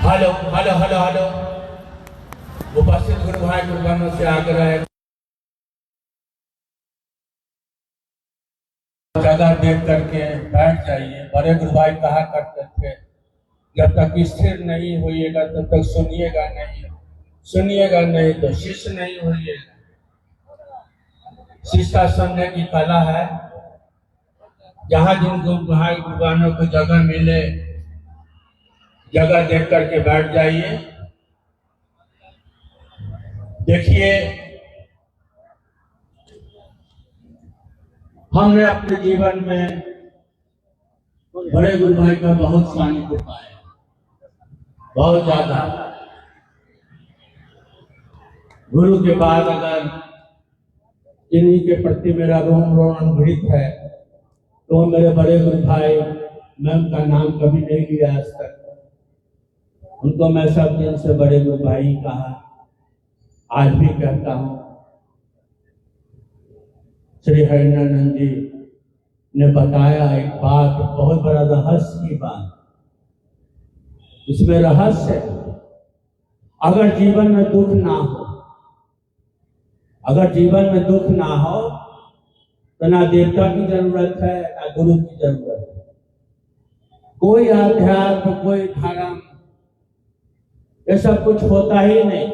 Hello hello hello hello. उपस्थित गुरु भाई गुरुजनों से आग्रह है, जगह देख करके बैठ जाइए। बड़े गुरु भाई कहा करते थे, जब तक स्थिर नहीं होइएगा तब तक सुनिएगा नहीं, सुनिएगा नहीं तो शिष्य नहीं होइएगा। शिष्य सुनने की कला है। जहाँ जिन गुरु भाई गुरुजनों को जगह मिले, जगह देख करके बैठ जाइए। देखिए, हमने अपने जीवन में बड़े गुरु भाई का बहुत सानिध्य पाया, बहुत ज्यादा। गुरु के बाद अगर इन्हीं के प्रति मेरा रोम रोम अनुभूत है तो मेरे बड़े गुरु भाई, मैं उनका नाम कभी नहीं लिया आज तक। उनको मैं सब दिन से बड़े गुरु भाई कहा, आज भी कहता हूँ। श्री हरिनानंद जी ने बताया एक बात, बहुत बड़ा रहस्य की बात। इसमें रहस्य है, अगर जीवन में दुख ना हो, अगर जीवन में दुख ना हो तो ना देवता की जरूरत है ना गुरु की जरूरत है। कोई अध्यात्म, कोई धर्म, ये सब कुछ होता ही नहीं।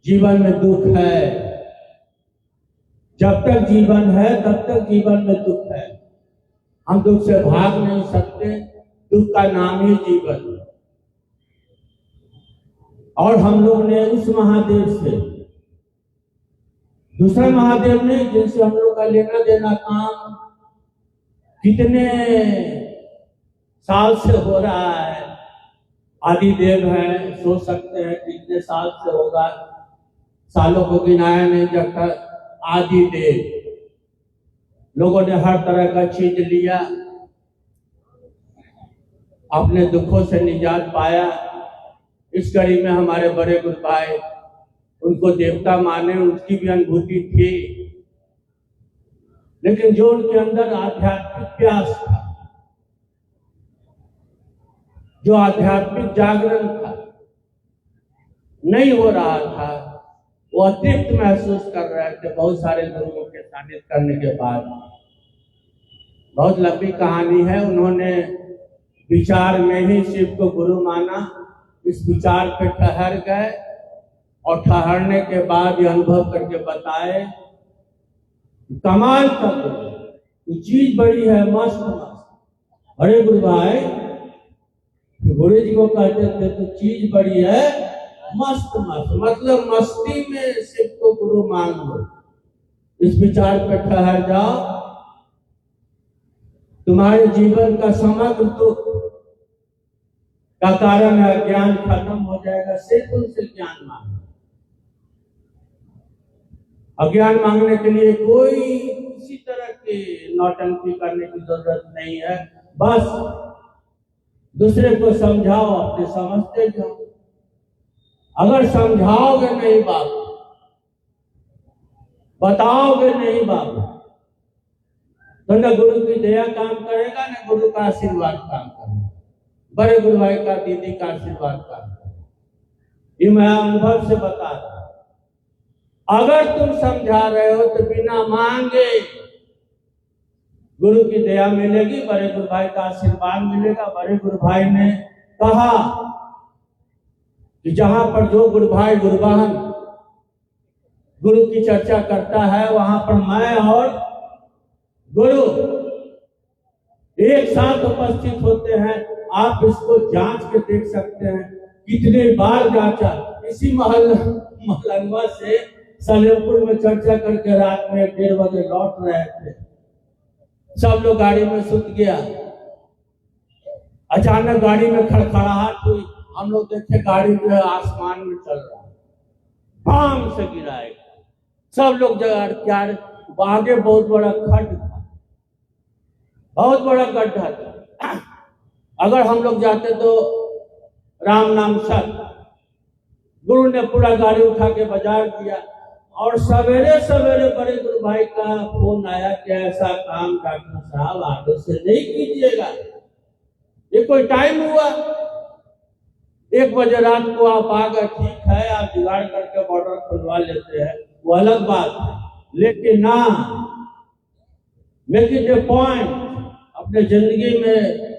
जीवन में दुख है, जब तक जीवन है तब तक जीवन में दुख है। हम दुख से भाग नहीं सकते, दुख का नाम ही जीवन है। और हम लोग ने उस महादेव से, दूसरा महादेव ने जिनसे हम लोग का लेना देना काम कितने साल से हो रहा है, आदिदेव है, सोच सकते हैं कितने साल से होगा, सालों को गिनाया नहीं जब तक। आदिदेव, लोगों ने हर तरह का चीज लिया, अपने दुखों से निजात पाया। इस कड़ी में हमारे बड़े गुरु भाई उनको देवता माने, उनकी भी अनुभूति थी, लेकिन जो उनके अंदर आध्यात्मिक प्यास था, जो आध्यात्मिक जागरण था, नहीं हो रहा था, वो अतृप्त महसूस कर रहे थे बहुत सारे गुरुओं के सानिध्य करने के बाद। बहुत लंबी कहानी है। उन्होंने विचार में ही शिव को गुरु माना, इस विचार पे ठहर गए और ठहरने के बाद ये अनुभव करके बताए, कमाल का गुरु, चीज बड़ी है, मस्त मस्त। अरे गुरु भाई, गुरु जी को कहते थे तो चीज बड़ी है, मस्त मस्त, मतलब मस्ती में शिव को गुरु मान लो, इस विचार पर ठहर जाओ, तुम्हारे जीवन का समग्र दुख का कारण अज्ञान खत्म हो जाएगा। सिर्फ उनसे ज्ञान मांगो। अज्ञान मांगने के लिए कोई किसी तरह की नौटंकी करने की जरूरत नहीं है। बस दूसरे को समझाओ, अपने समझते जाओ। अगर समझाओगे नहीं बाबू, बताओगे नहीं बाबू, तो न गुरु की दया काम करेगा, न गुरु का आशीर्वाद काम करेगा, बड़े गुरु भाई का, दीदी का आशीर्वाद काम करेगा। ये मैं अनुभव से बता रहा हूं। अगर तुम समझा रहे हो तो बिना मांगे गुरु की दया मिलेगी, बड़े गुरु भाई का आशीर्वाद मिलेगा। बड़े गुरु भाई ने कहा कि जहां पर जो गुरु भाई गुरुवाहन गुरु की चर्चा करता है, वहां पर मैं और गुरु एक साथ उपस्थित होते हैं। आप इसको जांच के देख सकते हैं, कितने बार जांचा। इसी महलनवा से सलेमपुर में चर्चा करके रात में 1:30 बजे लौट रहे थे। सब लोग गाड़ी में सुत गया, अचानक गाड़ी में खड़खड़ाहट हुई। हम लोग देखे गाड़ी जो है आसमान में चल रहा है, बाम से गिराएगा। सब लोग जगह आगे बहुत बड़ा खड्ड था, बहुत बड़ा गड्ढा था। अगर हम लोग जाते तो राम नाम सत। गुरु ने पूरा गाड़ी उठा के बाजार दिया और सवेरे सवेरे बड़े गुरु भाई का फोन आया कि ऐसा काम डॉक्टर साहब आगे से नहीं कीजिएगा। ये कोई टाइम हुआ? 1 बजे रात को आप आ गए, ठीक है, आप जुगाड़ करके बॉर्डर खुलवा लेते हैं, वो अलग बात है। लेकिन ना, मेक इट ए पॉइंट, अपने जिंदगी में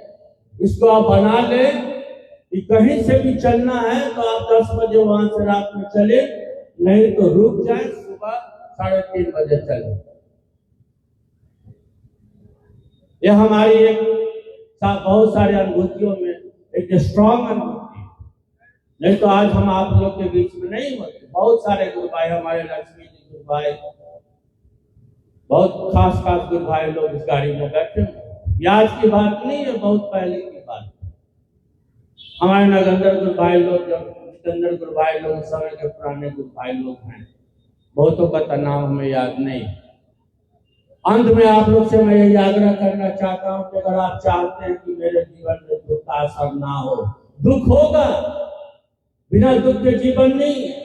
इसको आप बना ले कि कहीं से भी चलना है तो आप 10 बजे वहां से रात में चले, नहीं तो रुक जाए, सुबह 3:30 बजे चले। यह हमारी एक बहुत सारे अनुभूतियों में एक स्ट्रॉन्ग अनुभूति, नहीं तो आज हम आप लोग के बीच में नहीं होते। बहुत सारे गुरु भाई, हमारे लक्ष्मी जी गुरु भाई, बहुत खास गुरु भाई लोग इस गाड़ी में बैठे हैं। ये आज की बात नहीं है, बहुत पहले की बात। हमारे नगेंद्र गुरु भाई लोग, जितेंद्र गुरु भाई लोग, समय के पुराने गुरु भाई लोग हैं, बहुतों का नाम हमें याद नहीं। अंत में आप लोग से मैं यही आग्रह करना चाहता हूं कि अगर आप चाहते हैं कि मेरे जीवन में दुख का असर ना हो, दुख होगा, बिना दुख के जीवन नहीं है।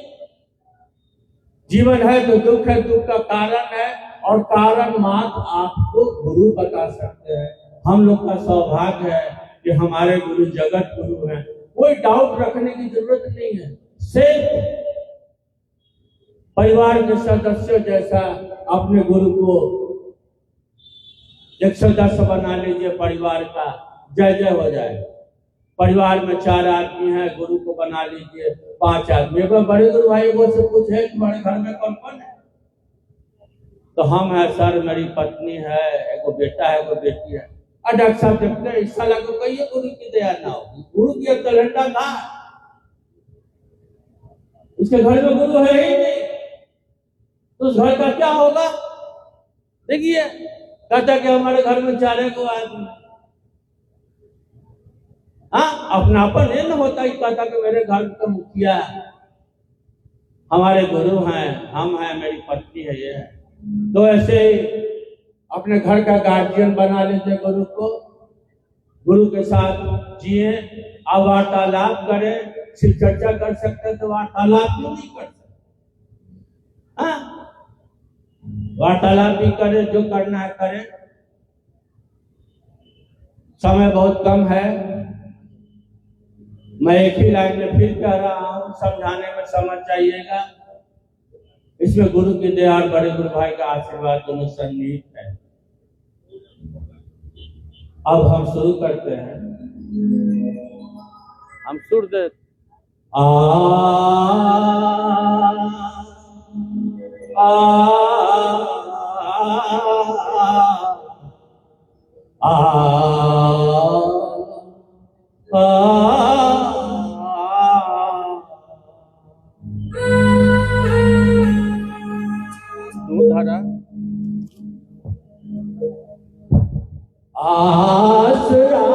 जीवन है तो दुख है, दुख का कारण है, और कारण मात्र आपको गुरु बता सकते हैं। हम लोग का सौभाग्य है कि हमारे गुरु जगत गुरु हैं, कोई डाउट रखने की जरूरत नहीं है। सिर्फ परिवार के सदस्यों जैसा अपने गुरु को 110 बना लीजिए, परिवार का जय जय हो जाए। परिवार में 4 आदमी है, गुरु को बना लीजिए 5 आदमी। एक बड़े गुरु भाई वो से पूछे तुम्हारे घर में कौन कौन है, तो हम है सर, मेरी पत्नी है, एक बेटा है, एक बेटी है। डॉक्टर साहब देखते हैं, इस साल को कहिए गुरु की दया ना होगी, गुरु की तलंटा था, उसके घर में गुरु है ही नहीं, तो उस घर का क्या होगा? देखिए, कहता कि हमारे घर में 4 को आदमी, हाँ, अपनापन ये न होता ही। कहता कि मेरे घर का मुखिया हमारे गुरु हैं, हम हैं, मेरी पत्नी है, ये है। तो ऐसे ही अपने घर का गार्जियन बना लेते गुरु को, गुरु के साथ जिए, अब वार्तालाप करें। सिर्फ चर्चा कर सकते तो वार्तालाप क्यों नहीं कर सकते? हाँ, वार्तालाप भी करें, जो करना है करें। समय बहुत कम है, मैं एक ही लाइन में फिर कह रहा हूं, समझाने में समझ जाइएगा। इसमें गुरु की दया और बड़े गुरु भाई का आशीर्वाद दोनों सन्निहित है। अब हम शुरू करते हैं। हम सुर दे आ आ आ धारा आसरा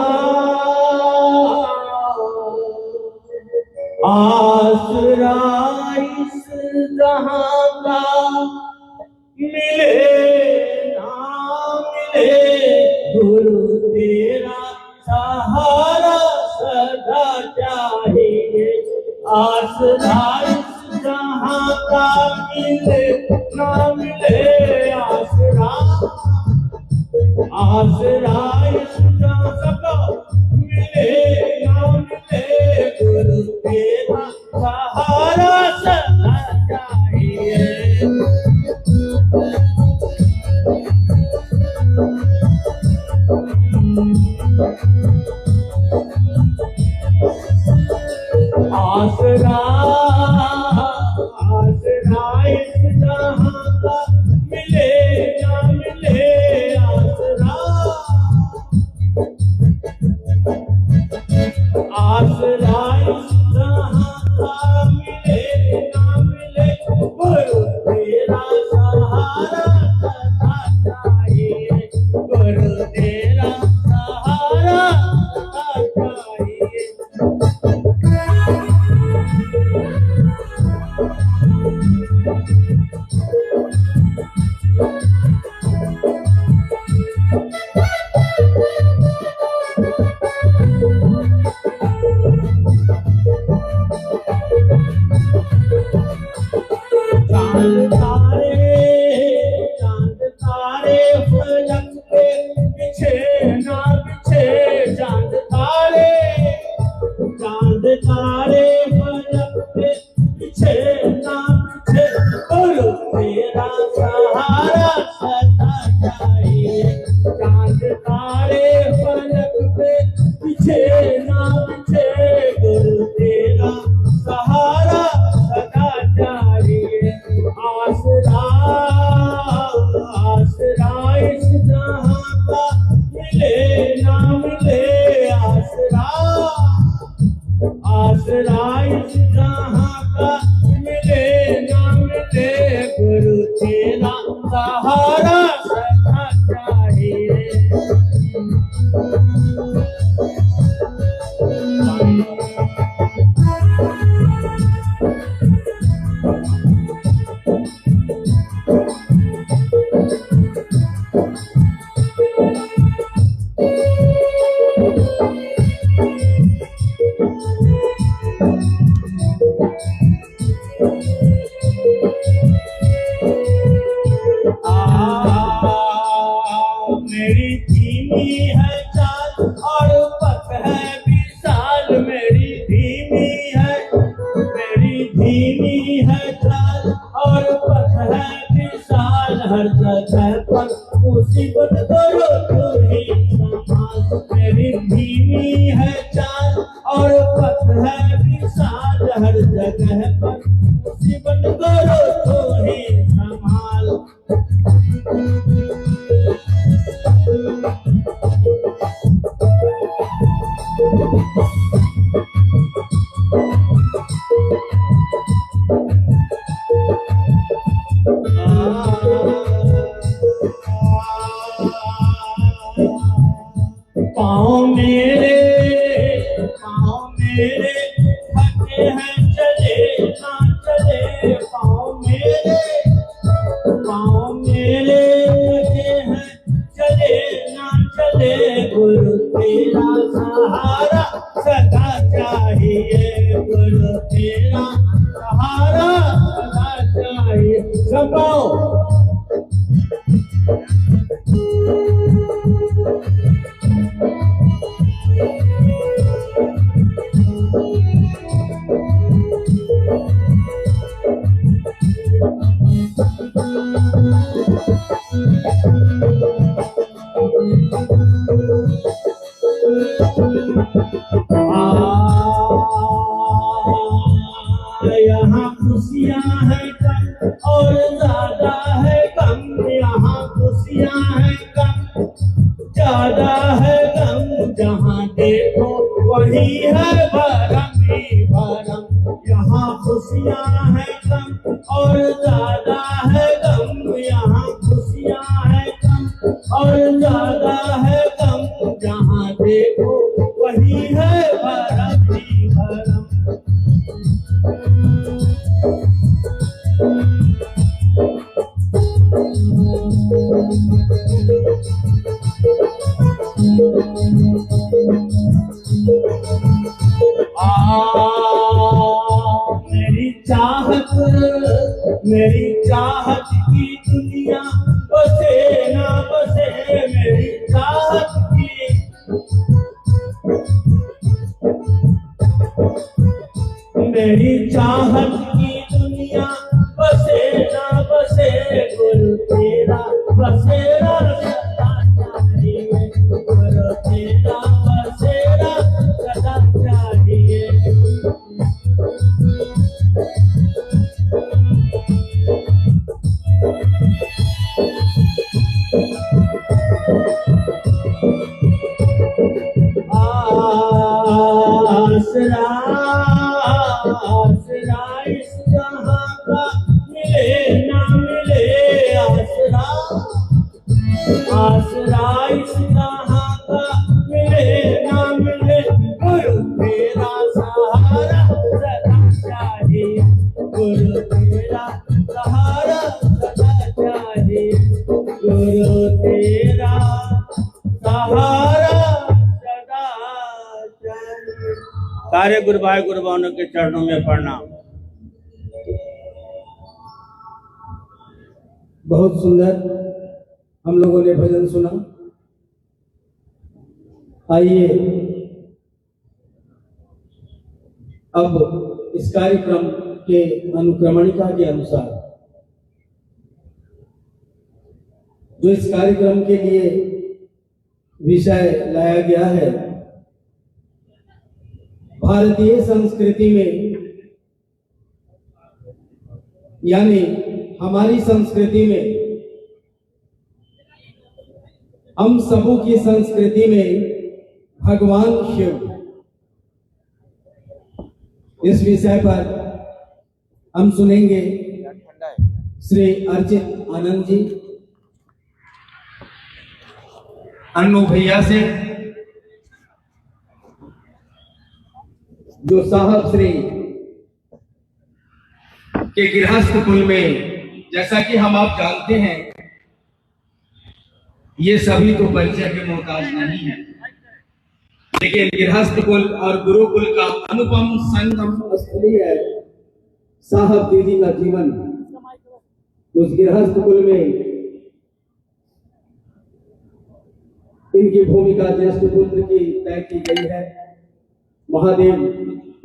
आसरा इस जहां का मिले ना मिले, गुरु तेरा सहारा सदा चाहिए। आसरा इस जहां का मिले ना मिले, आसरा आसरा इस जहां का मिले ना मिले, गुरु तेरा सहारा सदा चाहिए। आसरा आसरा इस जहां का मिले ना मिले, आसरा आसरा इस जहां का मिले ना मिले, गुरु तेरा सहारा सदा चाहिए, गुरु तेरा सहारा सदा चाहिए। नाम से गुरु तेरा सहारा सदा चाहिए। आसरा आसरा इस जहां का मिले ना मिले आसरा, आसरा इस जहां का मिले ना मिले गुरु तेरा सहारा सदा चाहिए। मेरी धीमी है चाल और पथ है विशाल, मेरी धीमी है चाल और पथ है विशाल। हर जगह पर मुसीबत करो तू ही संभाल। मेरी धीमी है चाल और पथ है विशाल, हर जगह पर मुसीबत करो तू ही संभाल। पाँव मेरे थके हैं चले ना चले, पाँव मेरे थके हैं चले ना चले गुरु तेरा सहारा सदा चाहिए। गुरु तेरा सहारा सदा चाहिए। सब यहाँ खुशियाँ हैं कम और ज्यादा है कम, यहाँ खुशियाँ हैं कम ज्यादा है कम, जहाँ देखो वही है भरम ही भरम। यहाँ खुशियाँ हैं कम और ज्यादा है कम, यहाँ खुशियाँ हैं कम और ज्यादा है कम, जहाँ देखो वही है भरम ही भरम। मेरी चाहत की दुनिया बसे ना बसे, मेरी चाहत की दुनिया बसे ना बसे गुरु तेरा बसेरा सदा चाहिए। गुरु तेरा बसेरा सदा चाहिए। आसरा इस जहां का मिले ना मिले आसरा, आसरा इस जहां का मिले ना मिले गुरु तेरा सहारा सदा चाहिए। गुरु तेरा सहारा सदा चाहिए। गुरु तेरा सहारा सदा चाहिए। सारे गुरु भाई गुरु बहनों के चरणों में प्रणाम। बहुत सुंदर हम लोगों ने भजन सुना। आइए अब इस कार्यक्रम के अनुक्रमणिका के अनुसार जो इस कार्यक्रम के लिए विषय लाया गया है भारतीय संस्कृति में, यानी हमारी संस्कृति में, हम सबों की संस्कृति में भगवान शिव, इस विषय पर हम सुनेंगे श्री अर्चित आनंद जी अन्नू भैया से, जो साहब श्री के गृहस्थ कुल में, जैसा कि हम आप जानते हैं, ये सभी तो परिचय के मोहताज नहीं है, लेकिन गृहस्थ कुल और गुरुकुल का अनुपम संगम स्थली है साहब दीदी का जीवन। उस गृहस्थ कुल में इनकी भूमिका ज्येष्ठ पुत्र की तय की गई है महादेव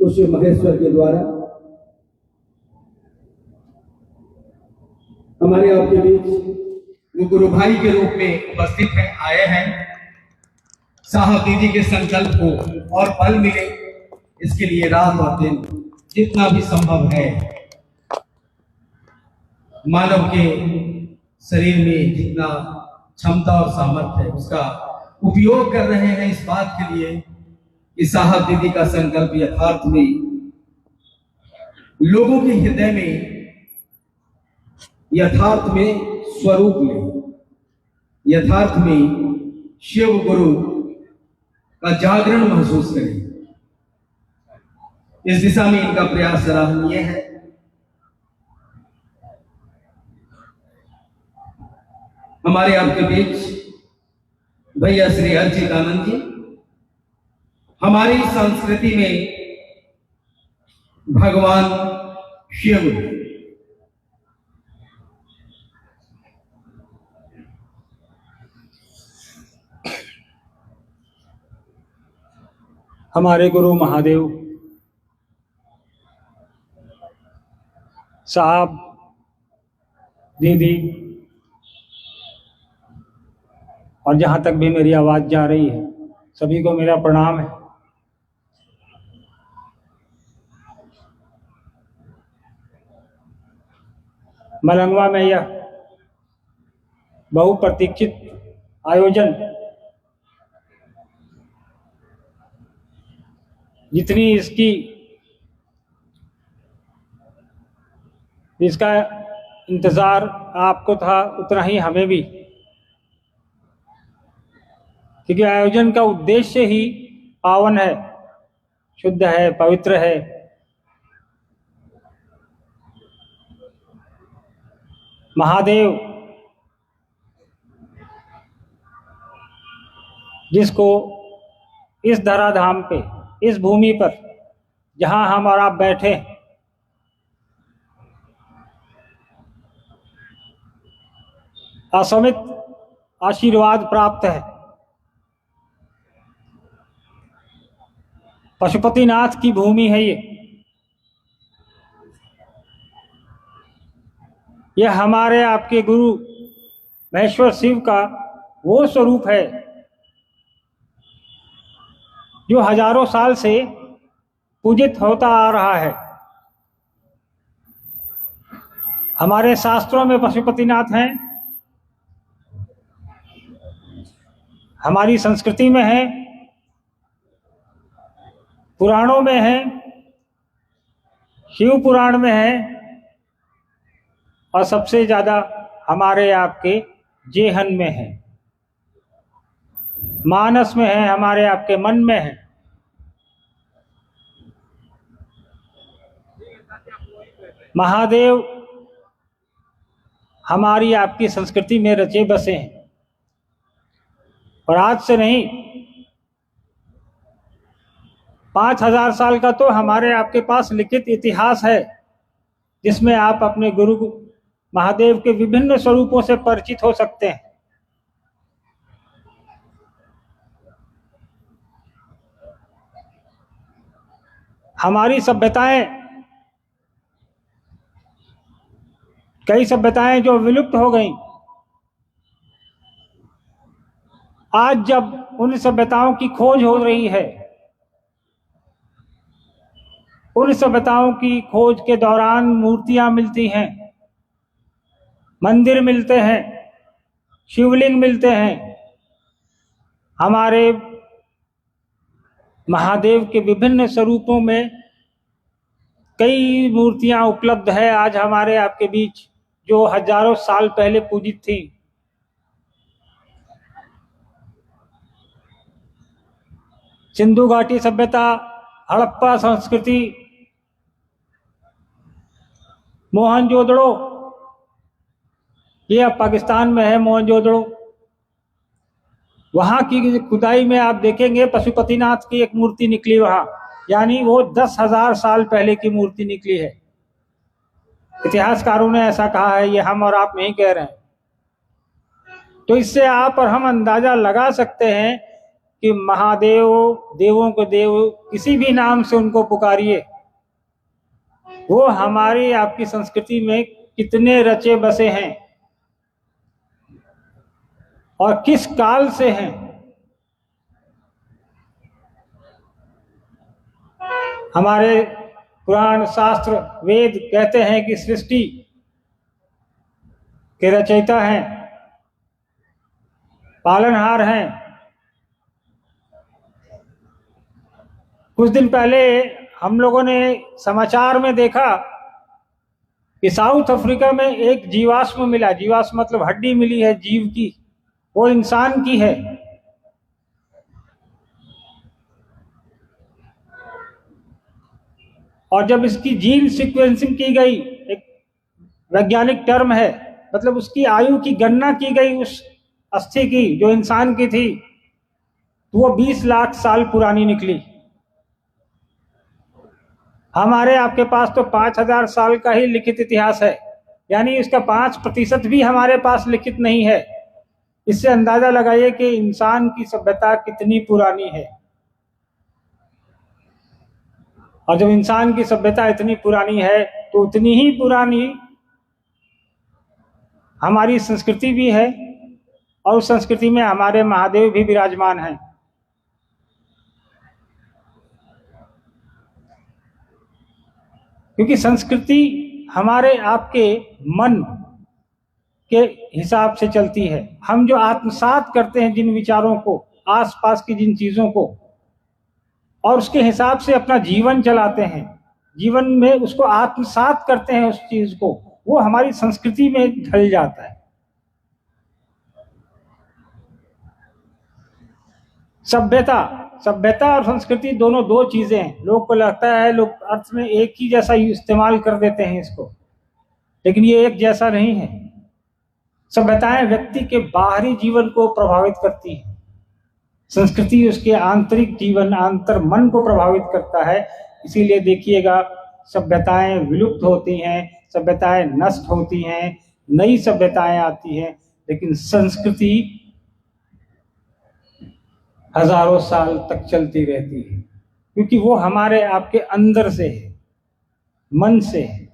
उस महेश्वर के द्वारा। हमारे आपके बीच वो गुरु भाई के रूप में उपस्थित है, आए हैं। साहब दीदी के संकल्प को और बल मिले, इसके लिए रात और दिन जितना भी संभव है, मानव के शरीर में जितना क्षमता और सामर्थ्य है उसका उपयोग कर रहे हैं, इस बात के लिए कि साहब दीदी का संकल्प यथार्थ में लोगों के हृदय में यथार्थ में स्वरूप ले, यथार्थ में शिव गुरु का जागरण महसूस करें। इस दिशा में इनका प्रयास सराहनीय है। हमारे आपके बीच भैया श्री अर्चित आनंद जी, हमारी संस्कृति में भगवान शिव हमारे गुरु महादेव साहब दीदी और जहाँ तक भी मेरी आवाज़ जा रही है, सभी को मेरा प्रणाम है। मलंगवा में यह बहुप्रतीक्षित आयोजन जितनी इसका इंतज़ार आपको था उतना ही हमें भी, क्योंकि आयोजन का उद्देश्य ही पावन है, शुद्ध है, पवित्र है। महादेव जिसको इस धराधाम पे, इस भूमि पर जहां हम और आप बैठे, असमित आशीर्वाद प्राप्त है। पशुपतिनाथ की भूमि है यह हमारे आपके गुरु महेश्वर शिव का वो स्वरूप है जो हजारों साल से पूजित होता आ रहा है। हमारे शास्त्रों में पशुपतिनाथ हैं, हमारी संस्कृति में है, पुराणों में है, शिव पुराण में है, और सबसे ज़्यादा हमारे आपके जेहन में है, मानस में है, हमारे आपके मन में है। महादेव हमारी आपकी संस्कृति में रचे बसे हैं, और आज से नहीं, 5000 साल का तो हमारे आपके पास लिखित इतिहास है, जिसमें आप अपने गुरु महादेव के विभिन्न स्वरूपों से परिचित हो सकते हैं। हमारी सभ्यताएं, कई सभ्यताएं जो विलुप्त हो गईं, आज जब उन सभ्यताओं की खोज हो रही है, उन सभ्यताओं की खोज के दौरान मूर्तियां मिलती हैं, मंदिर मिलते हैं, शिवलिंग मिलते हैं। हमारे महादेव के विभिन्न स्वरूपों में कई मूर्तियां उपलब्ध है आज हमारे आपके बीच, जो हजारों साल पहले पूजित थी। सिंधु घाटी सभ्यता, हड़प्पा संस्कृति, मोहनजोदड़ो, ये अब पाकिस्तान में है मोहनजोदड़ो। वहां की खुदाई में आप देखेंगे पशुपतिनाथ की एक मूर्ति निकली वहां, यानी वो 10,000 साल पहले की मूर्ति निकली है। इतिहासकारों ने ऐसा कहा है, ये हम और आप नहीं कह रहे हैं। तो इससे आप और हम अंदाजा लगा सकते हैं कि महादेव, देवों के देव, किसी भी नाम से उनको पुकारिए, वो हमारी आपकी संस्कृति में कितने रचे बसे हैं और किस काल से हैं। हमारे पुराण शास्त्र वेद कहते हैं कि सृष्टि के रचयिता हैं, पालनहार हैं। कुछ दिन पहले हम लोगों ने समाचार में देखा कि साउथ अफ्रीका में एक जीवाश्म मिला। जीवाश्म मतलब हड्डी मिली है जीव की, वो इंसान की है। और जब इसकी जीन सीक्वेंसिंग की गई, एक वैज्ञानिक टर्म है, मतलब उसकी आयु की गणना की गई उस अस्थि की जो इंसान की थी, तो वो 20 लाख साल पुरानी निकली। हमारे आपके पास तो 5,000 साल का ही लिखित इतिहास है, यानी इसका 5% भी हमारे पास लिखित नहीं है। इससे अंदाजा लगाइए कि इंसान की सभ्यता कितनी पुरानी है। और जब इंसान की सभ्यता इतनी पुरानी है तो उतनी ही पुरानी हमारी संस्कृति भी है, और उस संस्कृति में हमारे महादेव भी विराजमान हैं। क्योंकि संस्कृति हमारे आपके मन के हिसाब से चलती है। हम जो आत्मसात करते हैं जिन विचारों को, आसपास की जिन चीजों को, और उसके हिसाब से अपना जीवन चलाते हैं, जीवन में उसको आत्मसात करते हैं उस चीज को, वो हमारी संस्कृति में ढल जाता है। सभ्यता और संस्कृति दोनों दो चीजें हैं। लोग को लगता है, लोग अर्थ में एक ही जैसा इस्तेमाल कर देते हैं इसको, लेकिन ये एक जैसा नहीं है। सभ्यताएं व्यक्ति के बाहरी जीवन को प्रभावित करती हैं, संस्कृति उसके आंतरिक जीवन, आंतर मन को प्रभावित करता है। इसीलिए देखिएगा सभ्यताएं विलुप्त होती हैं, सभ्यताएं नष्ट होती हैं, नई सभ्यताएं आती हैं, लेकिन संस्कृति हजारों साल तक चलती रहती है, क्योंकि वो हमारे आपके अंदर से है, मन से है।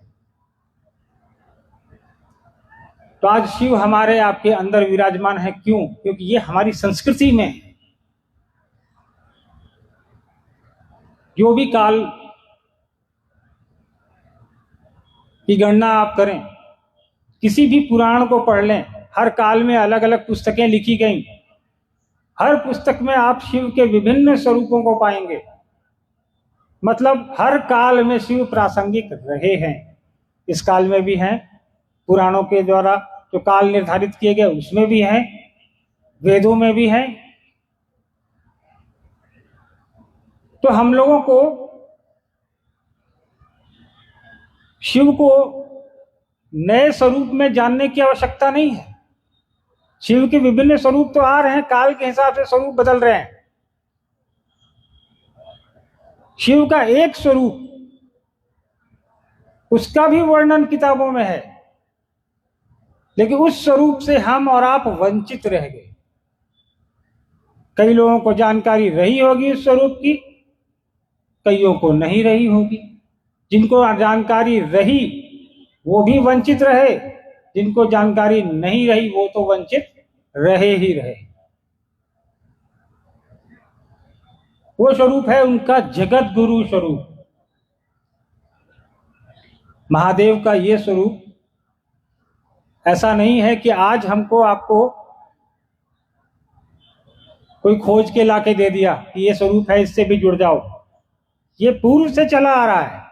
तो आज शिव हमारे आपके अंदर विराजमान है। क्यों? क्योंकि ये हमारी संस्कृति में है। जो भी काल की गणना आप करें, किसी भी पुराण को पढ़ लें, हर काल में अलग अलग पुस्तकें लिखी गई, हर पुस्तक में आप शिव के विभिन्न स्वरूपों को पाएंगे। मतलब हर काल में शिव प्रासंगिक रहे हैं। इस काल में भी हैं, पुराणों के द्वारा जो काल निर्धारित किए गए उसमें भी हैं, वेदों में भी हैं। तो हम लोगों को शिव को नए स्वरूप में जानने की आवश्यकता नहीं है। शिव के विभिन्न स्वरूप तो आ रहे हैं, काल के हिसाब से स्वरूप बदल रहे हैं। शिव का एक स्वरूप, उसका भी वर्णन किताबों में है, लेकिन उस स्वरूप से हम और आप वंचित रह गए। कई लोगों को जानकारी रही होगी उस स्वरूप की, कईयों को नहीं रही होगी। जिनको जानकारी रही वो भी वंचित रहे, जिनको जानकारी नहीं रही वो तो वंचित रहे ही रहे। वो स्वरूप है उनका जगत गुरु स्वरूप। महादेव का ये स्वरूप ऐसा नहीं है कि आज हमको आपको कोई खोज के लाके दे दिया कि ये स्वरूप है, इससे भी जुड़ जाओ। ये पूर्व से चला आ रहा है,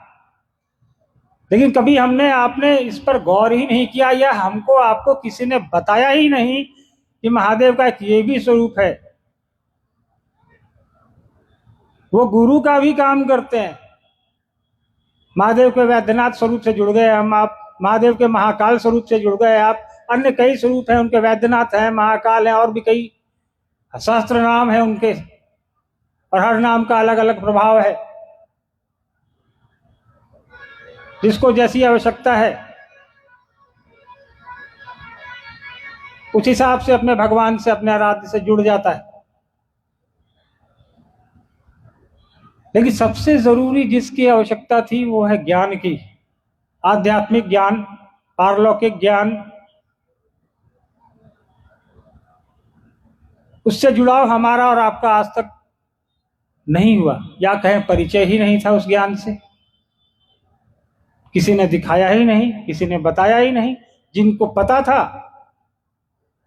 लेकिन कभी हमने आपने इस पर गौर ही नहीं किया, या हमको आपको किसी ने बताया ही नहीं कि महादेव का एक ये भी स्वरूप है। वो गुरु का भी काम करते हैं। महादेव के वैद्यनाथ स्वरूप से जुड़ गए हम, आप महादेव के महाकाल स्वरूप से जुड़ गए आप। अन्य कई स्वरूप हैं उनके, वैद्यनाथ हैं, महाकाल हैं, और भी कई सहस्त्र नाम है उनके, और हर नाम का अलग अलग प्रभाव है। जिसको जैसी आवश्यकता है उस हिसाब से अपने भगवान से, अपने आराध्य से जुड़ जाता है। लेकिन सबसे जरूरी जिसकी आवश्यकता थी वो है ज्ञान की, आध्यात्मिक ज्ञान, पारलौकिक ज्ञान। उससे जुड़ाव हमारा और आपका आज तक नहीं हुआ, या कहें परिचय ही नहीं था उस ज्ञान से। किसी ने दिखाया ही नहीं, किसी ने बताया ही नहीं। जिनको पता था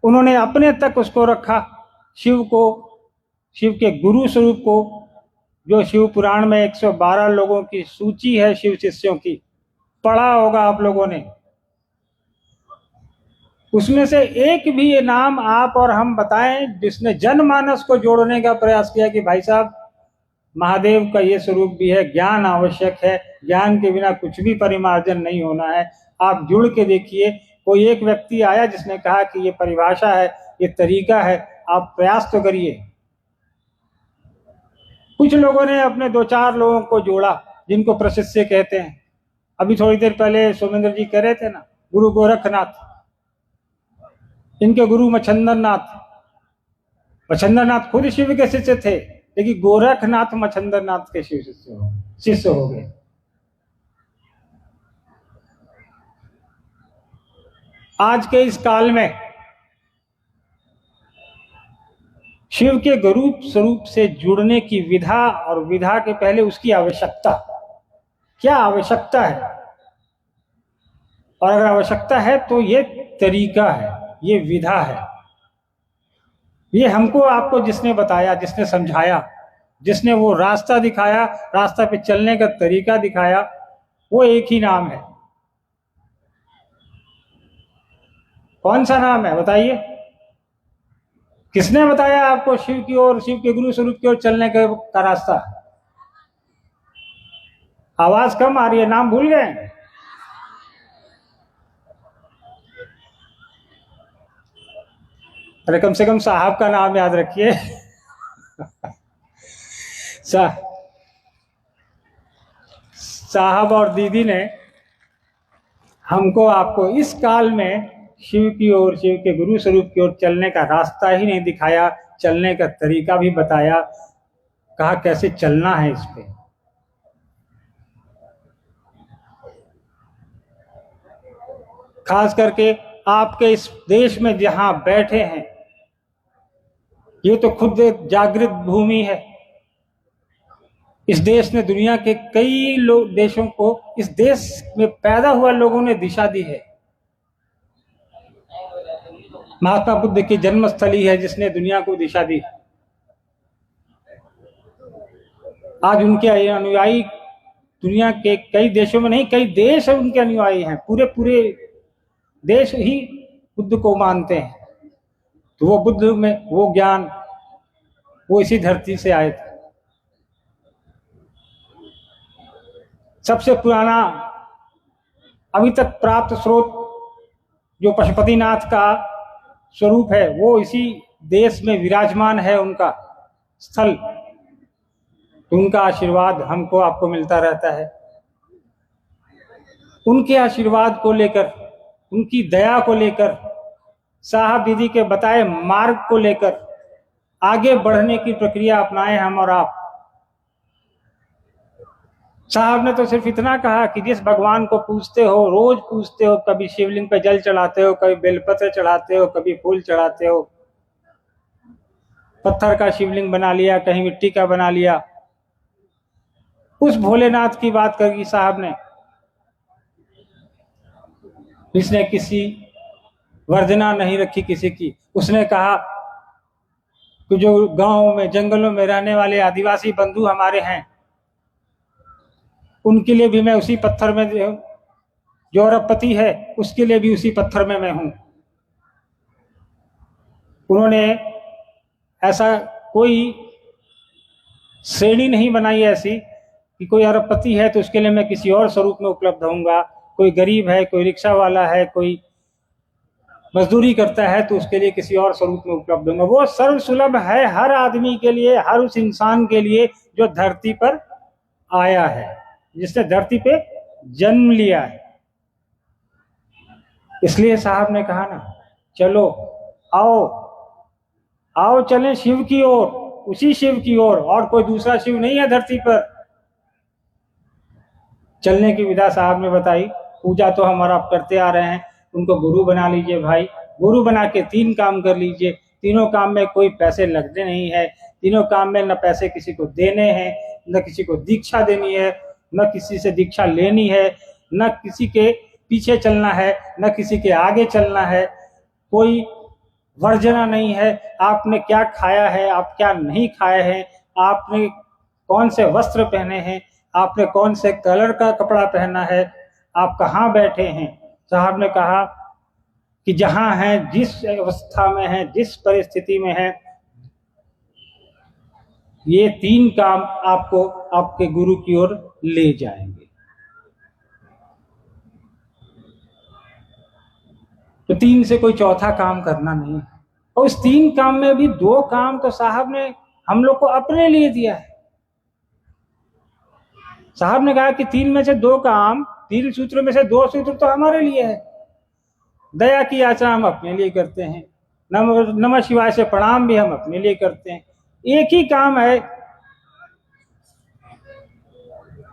उन्होंने अपने तक उसको रखा, शिव को, शिव के गुरु स्वरूप को, जो शिव पुराण में 112 लोगों की सूची है शिव शिष्यों की, पढ़ा होगा आप लोगों ने। उसमें से एक भी ये नाम आप और हम बताएं जिसने जनमानस को जोड़ने का प्रयास किया कि भाई साहब महादेव का ये स्वरूप भी है, ज्ञान आवश्यक है, ज्ञान के बिना कुछ भी परिमार्जन नहीं होना है। आप जुड़ के देखिए, कोई एक व्यक्ति आया जिसने कहा कि ये परिभाषा है, ये तरीका है, आप प्रयास तो करिए। कुछ लोगों ने अपने 2-4 लोगों को जोड़ा जिनको प्रशिष्य कहते हैं। अभी थोड़ी देर पहले सोमेंद्र जी कह रहे थे ना, गुरु गोरखनाथ, इनके गुरु मच्छंदरनाथ। मच्छंदरनाथ खुद शिव के शिष्य थे, लेकिन गोरखनाथ मच्छंदरनाथ के शिष्य हो गए। आज के इस काल में शिव के गुरु स्वरूप से जुड़ने की विधा, और विधा के पहले उसकी आवश्यकता, क्या आवश्यकता है, और अगर आवश्यकता है तो ये तरीका है, ये विधा है। ये हमको आपको जिसने बताया, जिसने समझाया, जिसने वो रास्ता दिखाया, रास्ता पे चलने का तरीका दिखाया, वो एक ही नाम है। कौन सा नाम है बताइए? किसने बताया आपको शिव की ओर, शिव के गुरु स्वरूप की ओर चलने का रास्ता? आवाज कम आ रही है, नाम भूल गए? अरे कम से कम साहब का नाम याद रखिए। साहब और दीदी ने हमको आपको इस काल में शिव की ओर, शिव के गुरु स्वरूप की ओर चलने का रास्ता ही नहीं दिखाया, चलने का तरीका भी बताया, कहा कैसे चलना है इस पे। खास करके आपके इस देश में जहां बैठे हैं, ये तो खुद एक जागृत भूमि है। इस देश ने दुनिया के कई देशों को, इस देश में पैदा हुआ लोगों ने दिशा दी है। महात्मा बुद्ध की जन्मस्थली है जिसने दुनिया को दिशा दी। आज उनके अनुयायी दुनिया के कई देशों में नहीं, कई देश उनके अनुयायी हैं, पूरे पूरे देश ही बुद्ध को मानते हैं। तो वो बुद्ध में वो ज्ञान, वो इसी धरती से आए थे। सबसे पुराना अभी तक प्राप्त स्रोत जो पशुपतिनाथ का स्वरूप है, वो इसी देश में विराजमान है, उनका स्थल। तो उनका आशीर्वाद हमको आपको मिलता रहता है। उनके आशीर्वाद को लेकर, उनकी दया को लेकर, साहब दीदी के बताए मार्ग को लेकर आगे बढ़ने की प्रक्रिया अपनाएं हम और आप। साहब ने तो सिर्फ इतना कहा कि जिस भगवान को पूजते हो, रोज पूजते हो, कभी शिवलिंग पे जल चढ़ाते हो, कभी बेलपत्र चढ़ाते हो, कभी फूल चढ़ाते हो, पत्थर का शिवलिंग बना लिया, कहीं मिट्टी का बना लिया, उस भोलेनाथ की बात करी साहब ने। इसने किसी वर्जना नहीं रखी किसी की। उसने कहा कि जो गांव में जंगलों में रहने वाले आदिवासी बंधु हमारे हैं, उनके लिए भी मैं उसी पत्थर में, जो अरबपति है उसके लिए भी उसी पत्थर में मैं हूं। उन्होंने ऐसा कोई श्रेणी नहीं बनाई ऐसी कि कोई अरबपति है तो उसके लिए मैं किसी और स्वरूप में उपलब्ध होऊंगा, कोई गरीब है, कोई रिक्शा वाला है, कोई मजदूरी करता है तो उसके लिए किसी और स्वरूप में उपलब्ध होगा। वो सर्वसुलभ है हर आदमी के लिए, हर उस इंसान के लिए जो धरती पर आया है, जिसने धरती पे जन्म लिया है। इसलिए साहब ने कहा ना, चलो आओ आओ चलें शिव की ओर, उसी शिव की ओर, और कोई दूसरा शिव नहीं है धरती पर। चलने की विधा साहब ने बताई। पूजा तो हमारा आप करते आ रहे हैं, उनको गुरु बना लीजिए भाई। गुरु बना के 3 काम कर लीजिए। तीनों काम में कोई पैसे लगते नहीं है, तीनों काम में न पैसे किसी को देने हैं, न किसी को दीक्षा देनी है, न किसी से दीक्षा लेनी है, न किसी के पीछे चलना है, न किसी के आगे चलना है। कोई वर्जना नहीं है। आपने क्या खाया है, आप क्या नहीं खाए हैं, आपने कौन से वस्त्र पहने हैं, आपने कौन से कलर का कपड़ा पहना है, आप कहाँ बैठे हैं। साहब ने कहा कि जहां हैं, जिस अवस्था में हैं, जिस परिस्थिति में हैं, ये 3 काम आपको आपके गुरु की ओर ले जाएंगे। तो 3 से कोई चौथा काम करना नहीं। और उस 3 काम में भी 2 काम तो साहब ने हम लोग को अपने लिए दिया है। साहब ने कहा कि 3 में से 2 काम, 3 सूत्रों में से 2 सूत्र तो हमारे लिए है। दया की याचना हम अपने लिए करते हैं, नमः शिवाय से प्रणाम भी हम अपने लिए करते हैं। एक ही काम है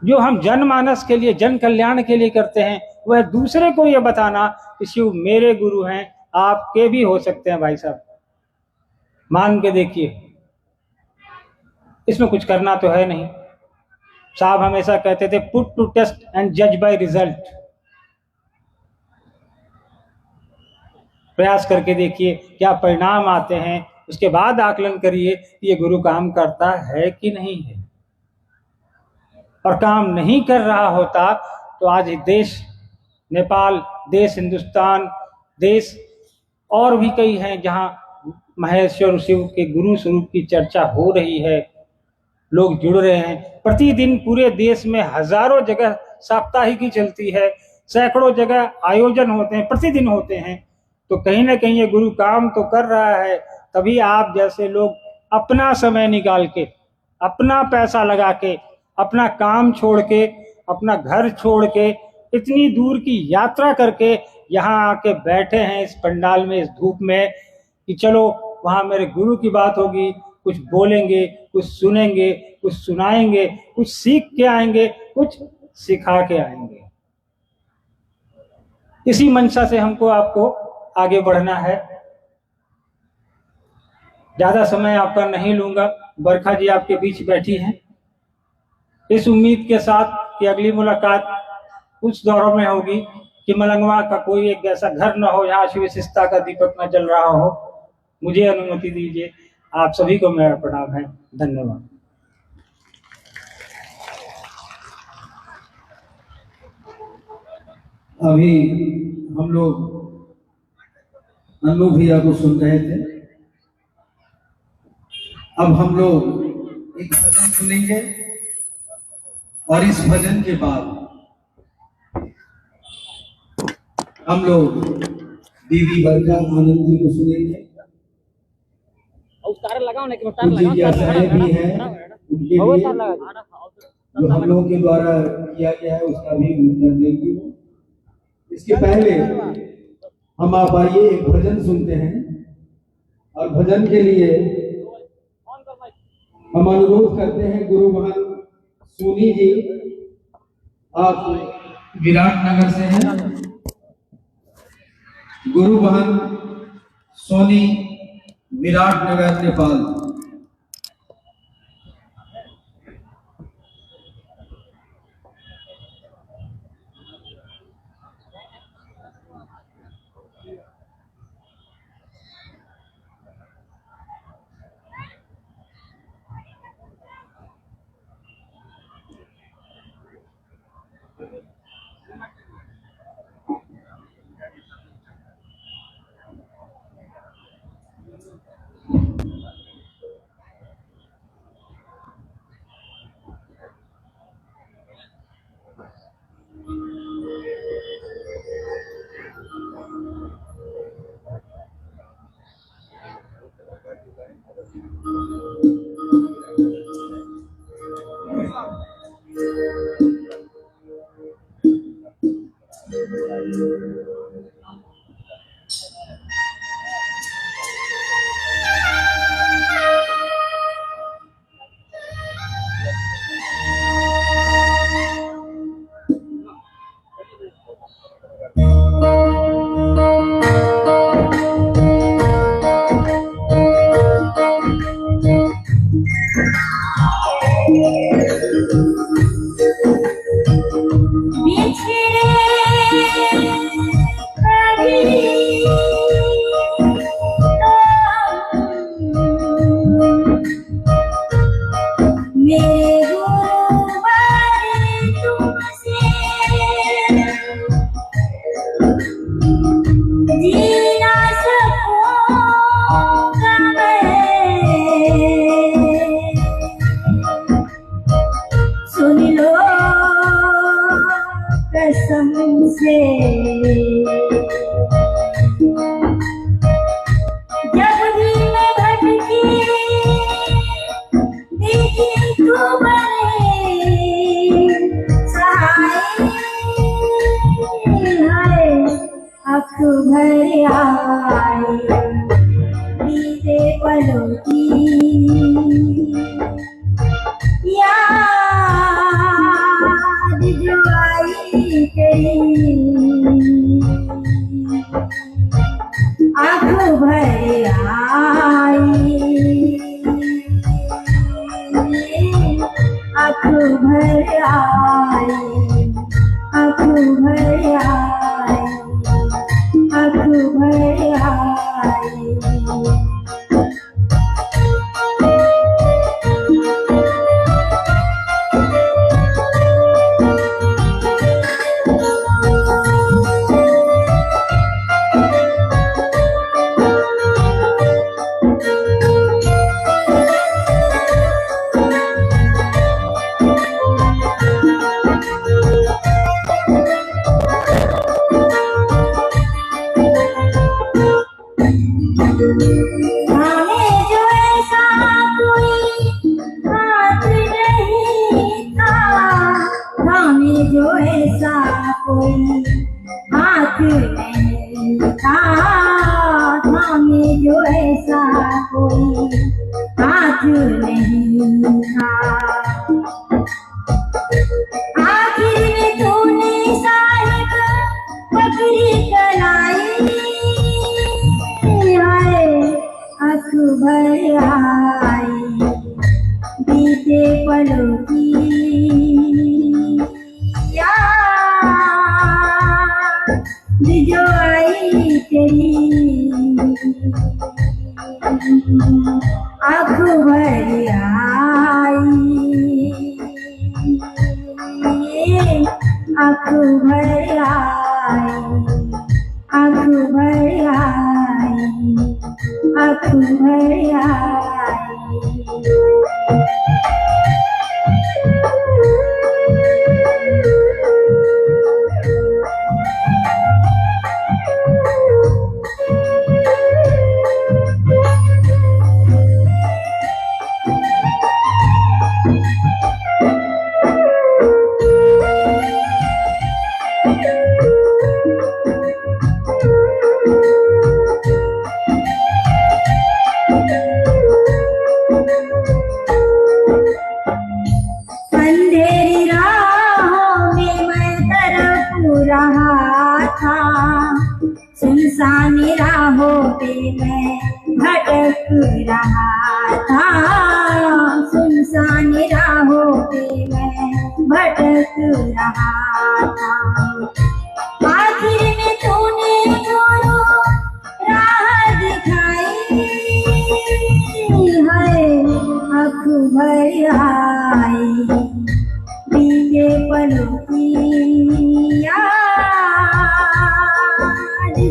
जो हम जनमानस के लिए, जन कल्याण के लिए करते हैं, वह दूसरे को यह बताना कि शिव मेरे गुरु हैं, आपके भी हो सकते हैं भाई साहब, मान के देखिए। इसमें कुछ करना तो है नहीं। साहब हमेशा कहते थे, पुट टू टेस्ट एंड जज बाय रिजल्ट। प्रयास करके देखिए क्या परिणाम आते हैं, उसके बाद आकलन करिए कि ये गुरु काम करता है कि नहीं है। और काम नहीं कर रहा होता तो आज देश नेपाल, देश हिंदुस्तान, देश और भी कई हैं जहां महेश्वर शिव के गुरु स्वरूप की चर्चा हो रही है, लोग जुड़ रहे हैं। प्रतिदिन पूरे देश में हजारों जगह साप्ताहिकी चलती है, सैकड़ों जगह आयोजन होते हैं, प्रतिदिन होते हैं। तो कहीं ना कहीं ये गुरु काम तो कर रहा है। तभी आप जैसे लोग अपना समय निकाल के, अपना पैसा लगा के, अपना काम छोड़ के, अपना घर छोड़ के, इतनी दूर की यात्रा करके यहाँ आके बैठे हैं इस पंडाल में, इस धूप में, कि चलो वहां मेरे गुरु की बात होगी, कुछ बोलेंगे, कुछ सुनेंगे, कुछ सुनाएंगे, कुछ सीख के आएंगे, कुछ सिखा के आएंगे। इसी मंशा से हमको आपको आगे बढ़ना है। ज्यादा समय आपका नहीं लूंगा। बरखा जी आपके बीच बैठी हैं, इस उम्मीद के साथ कि अगली मुलाकात उस दौरों में होगी कि मलंगवा का कोई एक ऐसा घर न हो जहाँ शिव विशिष्टता का दीपक न जल रहा हो। मुझे अनुमति दीजिए। आप सभी को मेरा प्रणाम है। धन्यवाद। अभी हम लोग अन्नू भैया को सुन रहे थे। अब हम लोग एक भजन सुनेंगे और इस भजन के बाद हम लोग दीदी बरखा आनंद जी को सुनेंगे। कुछ जिज्ञासाएं भी हैं उनके लिए, जो हम लोगों के द्वारा किया गया है उसका भी उत्तर देंगे। इसके पहले हम आप आइए एक भजन सुनते हैं, और भजन के लिए हम अनुरोध करते हैं गुरु महन सोनी जी, आप विराटनगर से हैं। गुरु महन सोनी, विराटनगर, नेपाल। बीते पलों की याद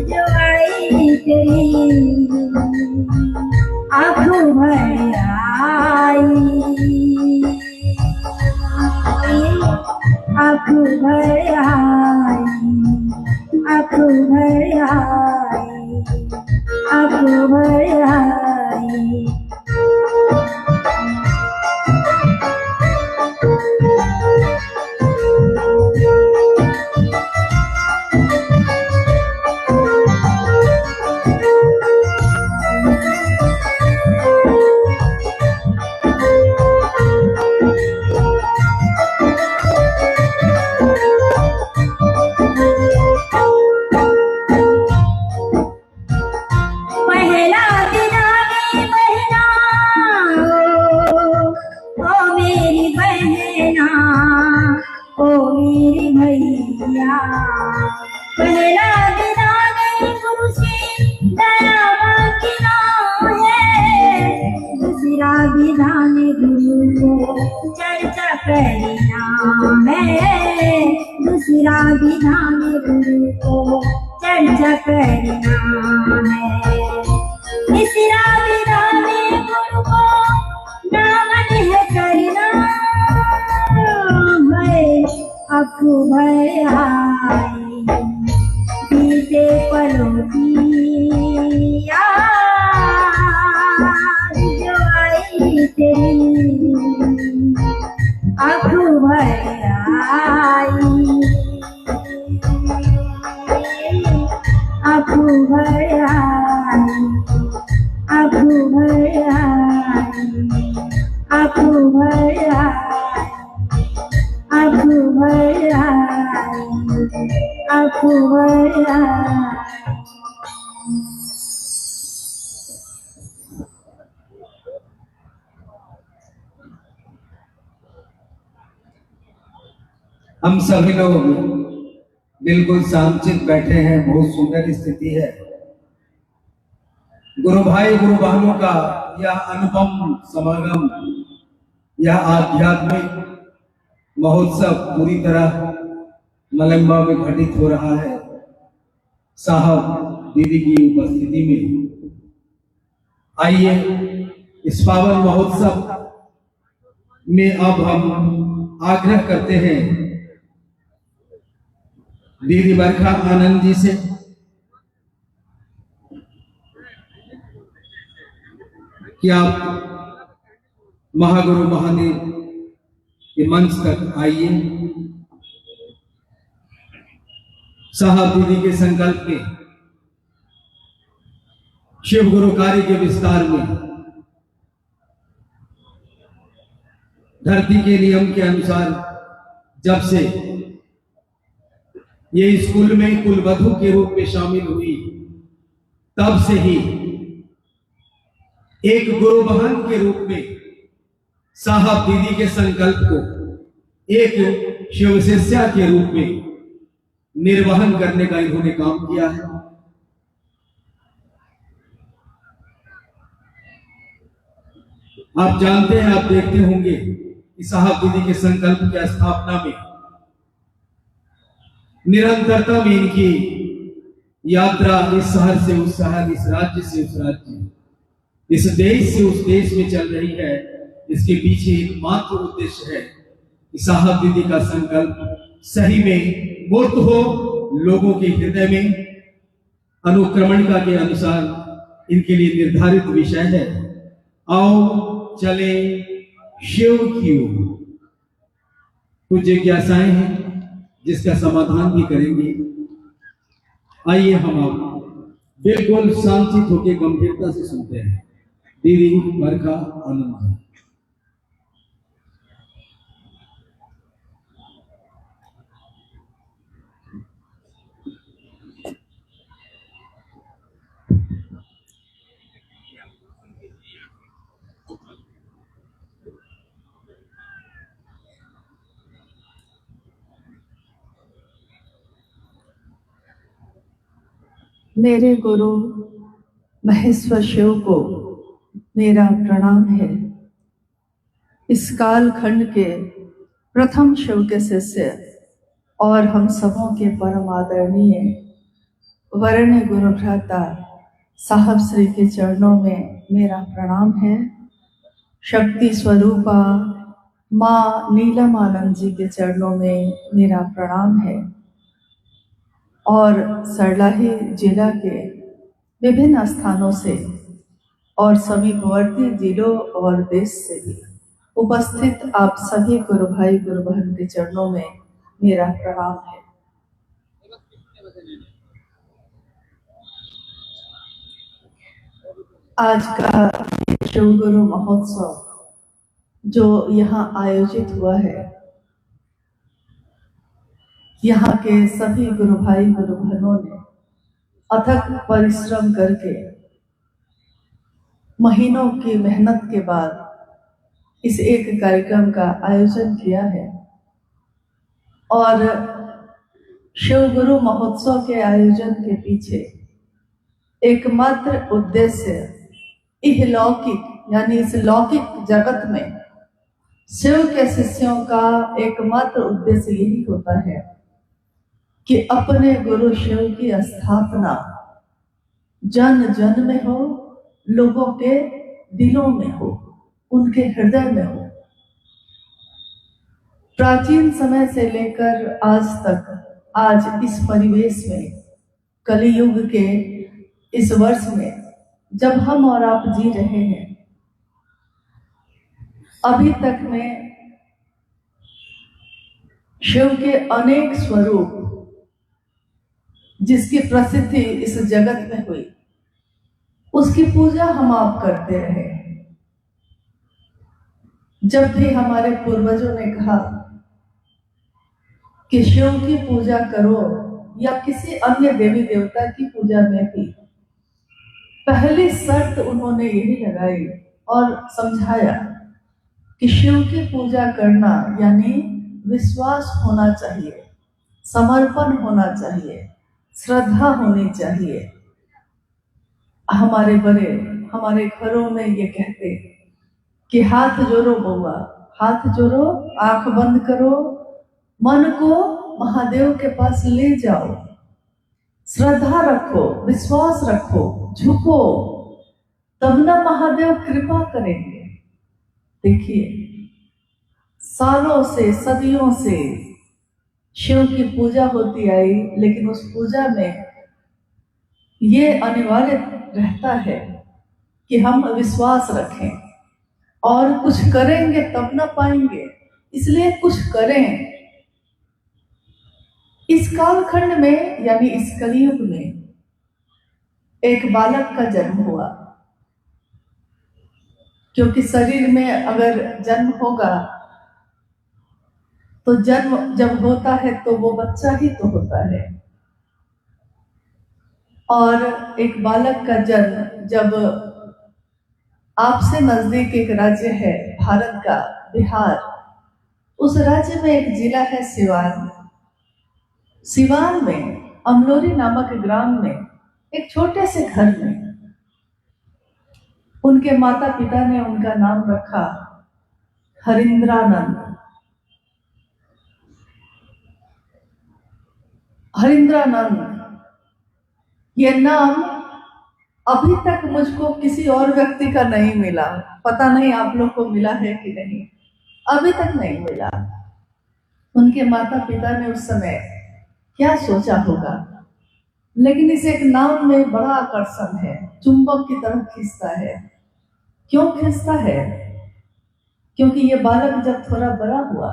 जो आई तेरी आंखों भर आई, आंखों भर आई, आंखों भर आई, आंखों भर आई। पहला दिन आगे बहना, ओ मेरी बहना, ओ मेरी भैया। पहला दिन आगे गुरु से दया मांगना है, दूसरा विधान गुरु को चर्चा करना है, दूसरा विधान गुरु को चर्चा करना है, तीसरा विधान गुरु को नामन है करना है। आंखों भर आई बीते पलों की याद जो आई तेरी आंखों भर आई, आंखों भर आई, आंखों भर आई, आंखों भर आई, आंखों भर आई, आंखों भर आई। हम सभी लोग बिल्कुल शांतचित बैठे हैं। बहुत सुंदर स्थिति है। गुरु भाई गुरु बहनों का यह अनुपम समागम, यह आध्यात्मिक महोत्सव पूरी तरह मलंगवा में घटित हो रहा है साहब दीदी की उपस्थिति में। आइए इस पावन महोत्सव में अब हम आग्रह करते हैं दीदी बरखा आनंद जी से कि आप महागुरु महादेव के मंच तक आइए। साहब दीदी के संकल्प में शिव गुरु कार्य के विस्तार में धरती के नियम के अनुसार जब से ये स्कूल में कुलवधु के रूप में शामिल हुई, तब से ही एक गुरु बहन के रूप में साहब दीदी के संकल्प को एक शिव शिष्या के रूप में निर्वहन करने का इन्होंने काम किया है। आप जानते हैं, आप देखते होंगे कि साहब दीदी के संकल्प की स्थापना में निरंतरता में इनकी यात्रा इस शहर से उस शहर, इस राज्य से उस राज्य, इस देश से उस देश में चल रही है। इसके पीछे एकमात्र उद्देश्य है कि साहब दीदी का संकल्प सही में मूर्त हो, लोगों के हृदय में अनुक्रमणिका के अनुसार इनके लिए निर्धारित विषय है। आओ चले शिव की ओर। कुछ जिज्ञासाएं हैं जिसका समाधान भी करेंगे। आइए हम आप बिल्कुल शांतित होकर गंभीरता से सुनते हैं दीदी बरखा आनंद। मेरे गुरु महेश्वर शिव को मेरा प्रणाम है। इस कालखंड के प्रथम शिव के शिष्य और हम सबों के परम आदरणीय वरण्य गुरु भ्राता साहब श्री के चरणों में मेरा प्रणाम है। शक्ति स्वरूपा माँ नीलम आनंद जी के चरणों में मेरा प्रणाम है और सरलाही जिला के विभिन्न स्थानों से और समीपवर्ती जिलों और देश से भी उपस्थित आप सभी गुरु भाई गुरु बहन के चरणों में मेरा प्रणाम है। आज का शिव गुरु महोत्सव जो यहाँ आयोजित हुआ है, यहाँ के सभी गुरु भाई गुरु बहनों ने अथक परिश्रम करके महीनों की मेहनत के बाद इस एक कार्यक्रम का आयोजन किया है। और शिव गुरु महोत्सव के आयोजन के पीछे एकमात्र उद्देश्य इहलौकिक यानी इस लौकिक जगत में शिव के शिष्यों का एकमात्र उद्देश्य यही होता है कि अपने गुरु शिव की स्थापना जन जन में हो, लोगों के दिलों में हो, उनके हृदय में हो। प्राचीन समय से लेकर आज तक आज इस परिवेश में कलियुग के इस वर्ष में जब हम और आप जी रहे हैं, अभी तक में शिव के अनेक स्वरूप जिसकी प्रसिद्धि इस जगत में हुई, उसकी पूजा हम आप करते रहे। जब भी हमारे पूर्वजों ने कहा कि शिव की पूजा करो या किसी अन्य देवी देवता की पूजा में भी, पहली शर्त उन्होंने यही लगाई और समझाया कि शिव की पूजा करना यानी विश्वास होना चाहिए, समर्पण होना चाहिए, श्रद्धा होनी चाहिए। हमारे बड़े हमारे घरों में ये कहते कि हाथ जोड़ो बउआ, हाथ जोड़ो, आंख बंद करो, मन को महादेव के पास ले जाओ, श्रद्धा रखो, विश्वास रखो, झुको, तब ना महादेव कृपा करेंगे। देखिए, सालों से सदियों से शिव की पूजा होती आई, लेकिन उस पूजा में ये अनिवार्य रहता है कि हम विश्वास रखें और कुछ करेंगे तब ना पाएंगे, इसलिए कुछ करें। इस कालखंड में यानी इस कलियुग में एक बालक का जन्म हुआ, क्योंकि शरीर में अगर जन्म होगा तो जन्म जब होता है तो वो बच्चा ही तो होता है। और एक बालक का जन्म जब आपसे नजदीक एक राज्य है भारत का, बिहार, उस राज्य में एक जिला है सिवान। सिवान में अमलोरी नामक ग्राम में एक छोटे से घर में उनके माता पिता ने उनका नाम रखा हरिंद्रानंद। हरिंद्रानंद ये नाम अभी तक मुझको किसी और व्यक्ति का नहीं मिला, पता नहीं आप लोग को मिला है कि नहीं, अभी तक नहीं मिला। उनके माता पिता ने उस समय क्या सोचा होगा, लेकिन इस एक नाम में बड़ा आकर्षण है, चुंबक की तरह खींचता है। क्यों खींचता है? क्योंकि ये बालक जब थोड़ा बड़ा हुआ,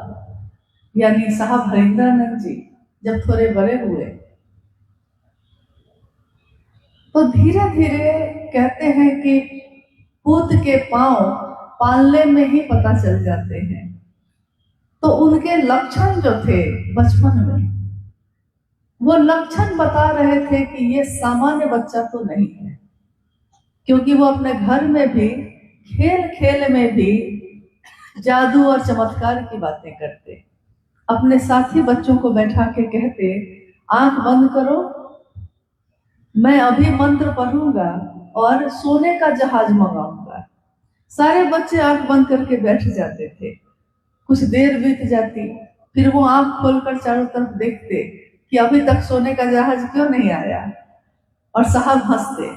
यानी साहब हरिंद्रानंद जी जब थोड़े बड़े हुए, तो धीरे धीरे कहते हैं कि पूत के पांव पालने में ही पता चल जाते हैं। तो उनके लक्षण जो थे बचपन में, वो लक्षण बता रहे थे कि ये सामान्य बच्चा तो नहीं है, क्योंकि वो अपने घर में भी खेल खेल में भी जादू और चमत्कार की बातें करते। अपने साथी बच्चों को बैठा के कहते, आंख बंद करो, मैं अभी मंत्र पढ़ूंगा और सोने का जहाज मंगाऊंगा। सारे बच्चे आंख बंद करके बैठ जाते थे। कुछ देर बीत जाती, फिर वो आंख खोलकर चारों तरफ देखते कि अभी तक सोने का जहाज क्यों नहीं आया, और साहब हंसते।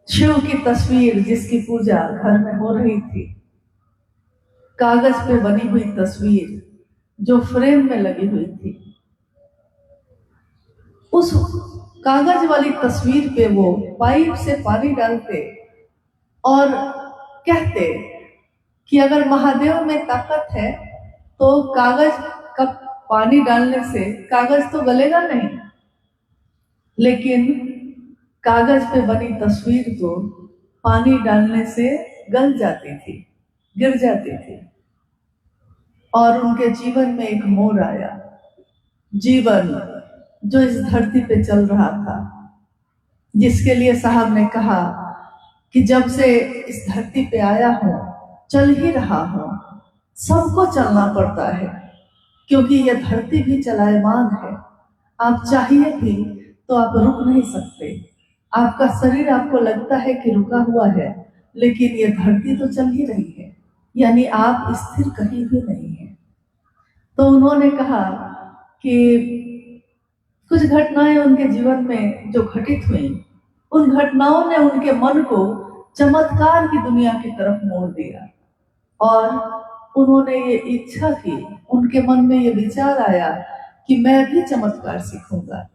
शिव की तस्वीर जिसकी पूजा घर में हो रही थी, कागज पे बनी हुई तस्वीर जो फ्रेम में लगी हुई थी, उस कागज वाली तस्वीर पे वो पाइप से पानी डालते और कहते कि अगर महादेव में ताकत है तो कागज का पानी डालने से कागज तो गलेगा नहीं, लेकिन कागज पे बनी तस्वीर तो पानी डालने से गल जाती थी, गिर जाती थी। और उनके जीवन में एक मोड़ आया, जीवन जो इस धरती पे चल रहा था, जिसके लिए साहब ने कहा कि जब से इस धरती पे आया हूं चल ही रहा हूं। सबको चलना पड़ता है क्योंकि यह धरती भी चलायमान है। आप चाहिए भी तो आप रुक नहीं सकते। आपका शरीर आपको लगता है कि रुका हुआ है, लेकिन यह धरती तो चल ही रही है, यानी आप स्थिर कहीं भी नहीं है। तो उन्होंने कहा कि कुछ घटनाएं उनके जीवन में जो घटित हुई, उन घटनाओं ने उनके मन को चमत्कार की दुनिया की तरफ मोड़ दिया, और उन्होंने ये इच्छा की, उनके मन में ये विचार आया कि मैं भी चमत्कार सीखूंगा।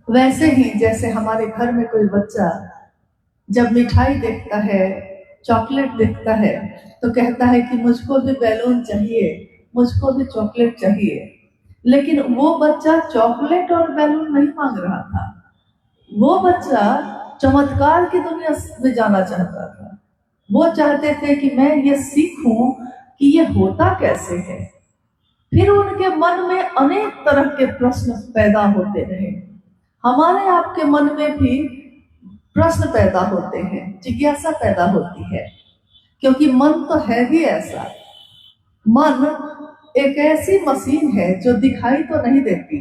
वैसे ही जैसे हमारे घर में कोई बच्चा जब मिठाई देखता है, चॉकलेट देखता है, तो कहता है कि मुझको भी बैलून चाहिए, मुझको भी चॉकलेट चाहिए। लेकिन वो बच्चा चॉकलेट और बैलून नहीं मांग रहा था, वो बच्चा चमत्कार की दुनिया में जाना चाहता था। वो चाहते थे कि मैं ये सीखूं कि ये होता कैसे है। फिर उनके मन में अनेक तरह के प्रश्न पैदा होते रहे। हमारे आपके मन में भी प्रश्न पैदा होते हैं, जिज्ञासा पैदा होती है, क्योंकि मन तो है ही ऐसा। मन एक ऐसी मशीन है जो दिखाई तो नहीं देती,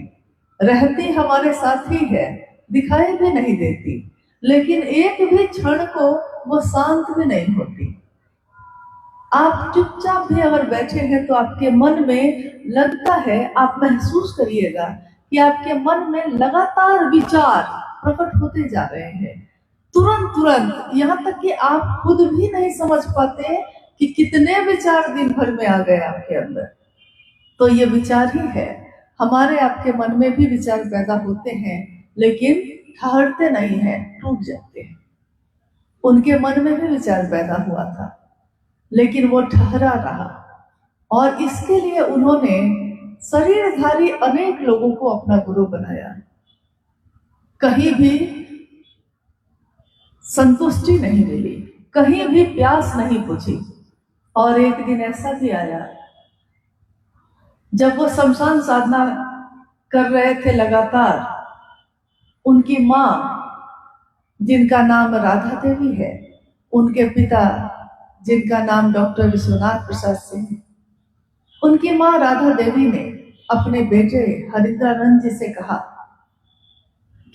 रहती हमारे साथ ही है, दिखाई भी नहीं देती, लेकिन एक भी क्षण को वो शांत भी नहीं होती। आप चुपचाप भी अगर बैठे हैं तो आपके मन में लगता है, आप महसूस करिएगा कि आपके मन में लगातार विचार प्रकट होते जा रहे हैं, तुरंत तुरंत, यहाँ तक कि आप खुद भी नहीं समझ पाते कि कितने विचार दिन भर में आ गए आपके अंदर। तो ये विचार ही है। हमारे आपके मन में भी विचार पैदा होते हैं, लेकिन ठहरते नहीं हैं, टूट जाते हैं। उनके मन में भी विचार पैदा हुआ था, लेकिन वो ठहरा रहा, और इसके लिए उन्होंने शरीरधारी अनेक लोगों को अपना गुरु बनाया। कहीं भी संतुष्टि नहीं मिली, कहीं भी प्यास नहीं बुझी। और एक दिन ऐसा भी आया जब वो शमशान साधना कर रहे थे लगातार, उनकी माँ, जिनका नाम राधा देवी है, उनके पिता जिनका नाम डॉक्टर विश्वनाथ प्रसाद सिंह, उनकी माँ राधा देवी ने अपने बेटे हरिद्रानंद जी से कहा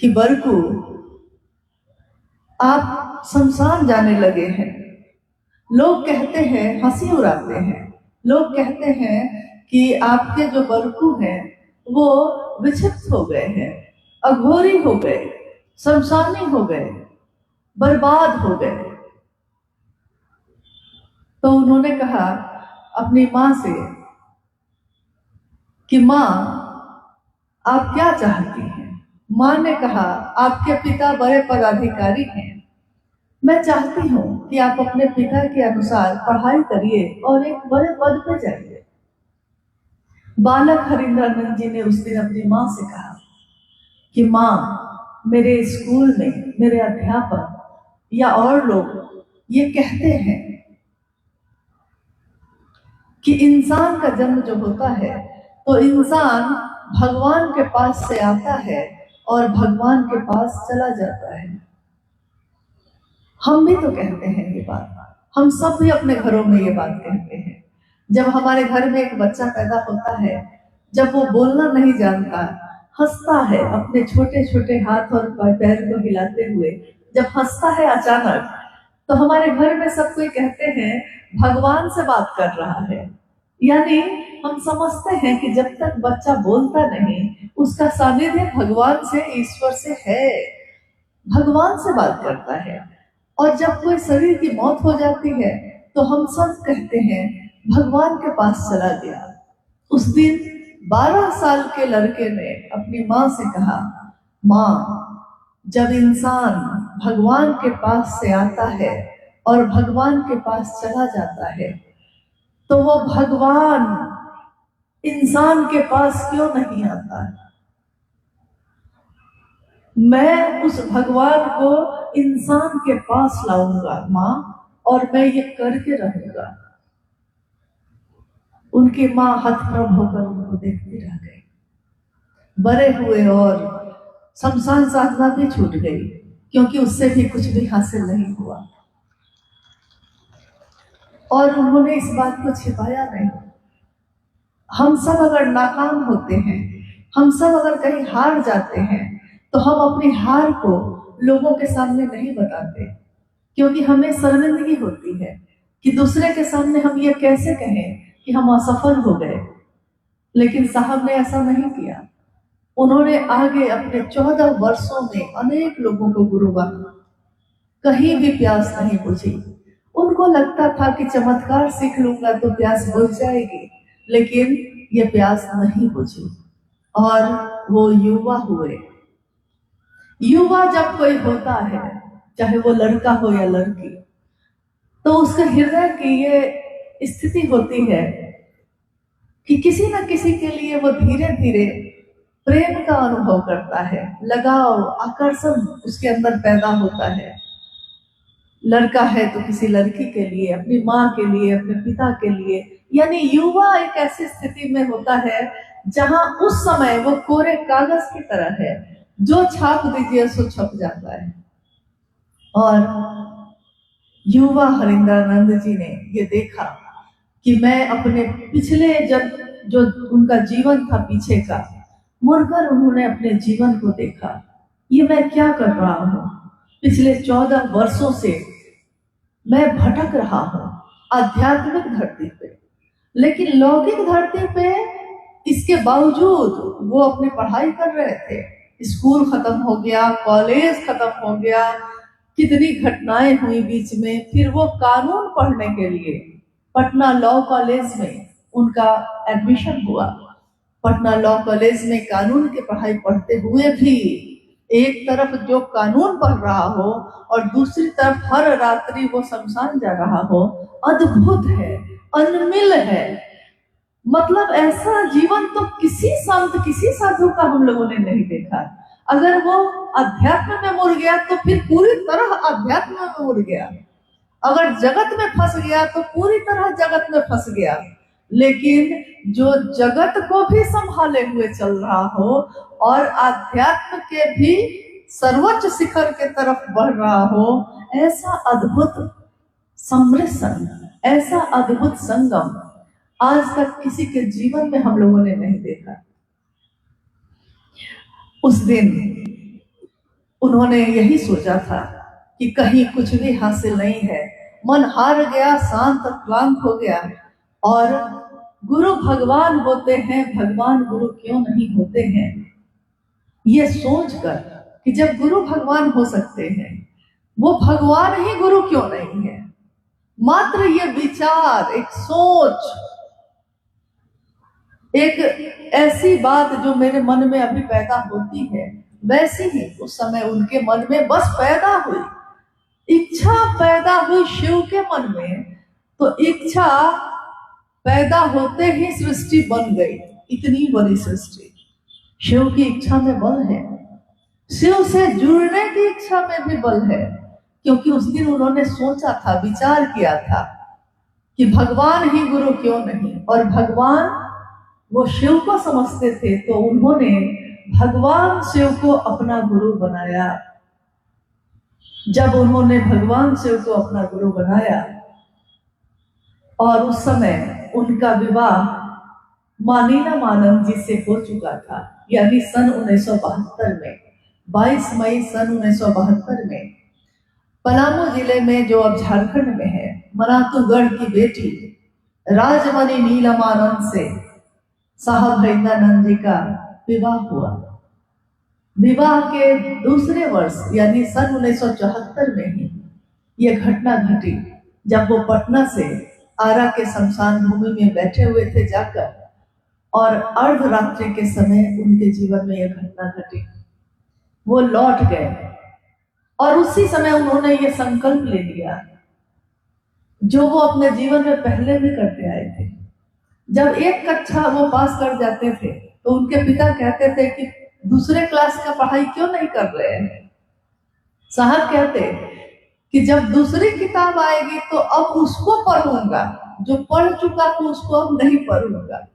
कि बरकू, आप शमशान जाने लगे हैं। लोग कहते हैं, हंसी उड़ाते हैं, लोग कहते हैं कि आपके जो बरकू हैं वो विक्षिप्त हो गए हैं, अघोरी हो गए, शमशानी हो गए, बर्बाद हो गए। तो उन्होंने कहा अपनी माँ से कि माँ, आप क्या चाहती हैं? माँ ने कहा, आपके पिता बड़े पदाधिकारी हैं, मैं चाहती हूँ कि आप अपने पिता के अनुसार पढ़ाई करिए और एक बड़े पद पे जाइए। बालक हरिंद्रानंद जी ने उस दिन अपनी माँ से कहा कि माँ, मेरे स्कूल में मेरे अध्यापक या और लोग ये कहते हैं कि इंसान का जन्म जो होता है तो इंसान भगवान के पास से आता है और भगवान के पास चला जाता है। हम भी तो कहते हैं ये बात, हम सब भी अपने घरों में ये बात कहते हैं। जब हमारे घर में एक बच्चा पैदा होता है, जब वो बोलना नहीं जानता, हंसता है अपने छोटे छोटे हाथ और पैर को हिलाते हुए, जब हंसता है अचानक, तो हमारे घर में सब कोई कहते हैं भगवान से बात कर रहा है, यानी हम समझते हैं कि जब तक बच्चा बोलता नहीं उसका सानिध्य भगवान से, ईश्वर से है, भगवान से बात करता है। और जब कोई शरीर की मौत हो जाती है तो हम सब कहते हैं भगवान के पास चला गया। उस दिन 12 साल के लड़के ने अपनी माँ से कहा, माँ, जब इंसान भगवान के पास से आता है और भगवान के पास चला जाता है तो वो भगवान इंसान के पास क्यों नहीं आता? मैं उस भगवान को इंसान के पास लाऊंगा माँ, और मैं ये करके रहूंगा। उनकी माँ हतप्रभ होकर उनको देखती रह गई। बड़े हुए और शमशान साधना भी छूट गई, क्योंकि उससे भी कुछ भी हासिल नहीं हुआ। और उन्होंने इस बात को छिपाया नहीं। हम सब अगर नाकाम होते हैं, हम सब अगर कहीं हार जाते हैं, तो हम अपनी हार को लोगों के सामने नहीं बताते, क्योंकि हमें शर्मिंदगी होती है कि दूसरे के सामने हम ये कैसे कहें कि हम असफल हो गए। लेकिन साहब ने ऐसा नहीं किया। उन्होंने आगे अपने 14 वर्षों में अनेक लोगों को गुरु बना, कहीं भी प्यास नहीं बुझी। उनको लगता था कि चमत्कार सीख लूंगा तो प्यास बुझ जाएगी, लेकिन ये प्यास नहीं बुझी और वो युवा हुए। युवा जब कोई होता है, चाहे वो लड़का हो या लड़की, तो उसके हृदय की ये स्थिति होती है कि किसी न किसी के लिए वो धीरे धीरे प्रेम का अनुभव करता है, लगाव, आकर्षण उसके अंदर पैदा होता है। लड़का है तो किसी लड़की के लिए, अपनी माँ के लिए, अपने पिता के लिए, यानी युवा एक ऐसी स्थिति में होता है जहां उस समय वो कोरे कागज की तरह है, जो छाप दीजिए सो छप जाता है। और युवा हरिंद्रानंद जी ने ये देखा कि मैं अपने पिछले, जब जो उनका जीवन था पीछे का, मुड़कर उन्होंने अपने जीवन को देखा। ये मैं क्या कर रहा हूँ? पिछले 14 वर्षों से मैं भटक रहा हूँ आध्यात्मिक धरती पे, लेकिन लौकिक धरती पे इसके बावजूद वो अपनी पढ़ाई कर रहे थे। स्कूल खत्म हो गया, कॉलेज खत्म हो गया, कितनी घटनाएं हुई बीच में। फिर वो कानून पढ़ने के लिए पटना लॉ कॉलेज में उनका एडमिशन हुआ। पटना लॉ कॉलेज में कानून की पढ़ाई पढ़ते हुए भी एक तरफ जो कानून पढ़ रहा हो और दूसरी तरफ हर रात्रि वो शमशान जा रहा हो, अद्भुत है, अनमिल है। मतलब ऐसा जीवन तो किसी संत, किसी साधु का हम लोगों ने नहीं देखा। अगर वो अध्यात्म में मुड़ गया तो फिर पूरी तरह अध्यात्म में मुड़ गया, अगर जगत में फंस गया तो पूरी तरह जगत में फंस गया। लेकिन जो जगत को भी संभाले हुए चल रहा हो और आध्यात्म के भी सर्वोच्च शिखर के तरफ बढ़ रहा हो, ऐसा अद्भुत सम्मिश्रण, ऐसा अद्भुत संगम आज तक किसी के जीवन में हम लोगों ने नहीं देखा। उस दिन उन्होंने यही सोचा था कि कहीं कुछ भी हासिल नहीं है, मन हार गया, शांत क्लांत हो गया। और गुरु भगवान होते हैं, भगवान गुरु क्यों नहीं होते हैं, ये सोचकर कि जब गुरु भगवान हो सकते हैं, वो भगवान ही गुरु क्यों नहीं है। मात्र ये विचार, एक सोच, एक ऐसी बात जो मेरे मन में अभी पैदा होती है, वैसी ही उस समय उनके मन में बस पैदा हुई, इच्छा पैदा हुई शिव के मन में। तो इच्छा पैदा होते ही सृष्टि बन गई, इतनी बड़ी सृष्टि। शिव की इच्छा में बल है, शिव से जुड़ने की इच्छा में भी बल है, क्योंकि उस दिन उन्होंने सोचा था, विचार किया था कि भगवान ही गुरु क्यों नहीं। और भगवान वो शिव को समझते थे, तो उन्होंने भगवान शिव को अपना गुरु बनाया। जब उन्होंने भगवान शिव को अपना गुरु बनाया और उस समय उनका विवाह मानीना मानंद जी से हो चुका था, यानी सन 1972 में, 22 मई सन 1972 में पलामू जिले में, जो अब झारखंड में है, मनातूगढ़ की बेटी राजमणि नीलमानंद से साहब भैंदानंद जी का विवाह हुआ। विवाह के दूसरे वर्ष यानी सन 1974 में ही यह घटना घटी, जब वो पटना से आरा के शमशान भूमि में बैठे हुए थे जाकर, और अर्धरात्रि के समय उनके जीवन में यह घटना घटी। वो लौट गए और उसी समय उन्होंने ये संकल्प ले लिया जो वो अपने जीवन में पहले भी करते आए थे। जब एक कक्षा वो पास कर जाते थे तो उनके पिता कहते थे कि दूसरे क्लास का पढ़ाई क्यों नहीं कर रहे हैं। साहब कहते कि जब दूसरी किताब आएगी तो अब उसको पढ़ूंगा, जो पढ़ चुका तो उसको अब नहीं पढ़ूंगा।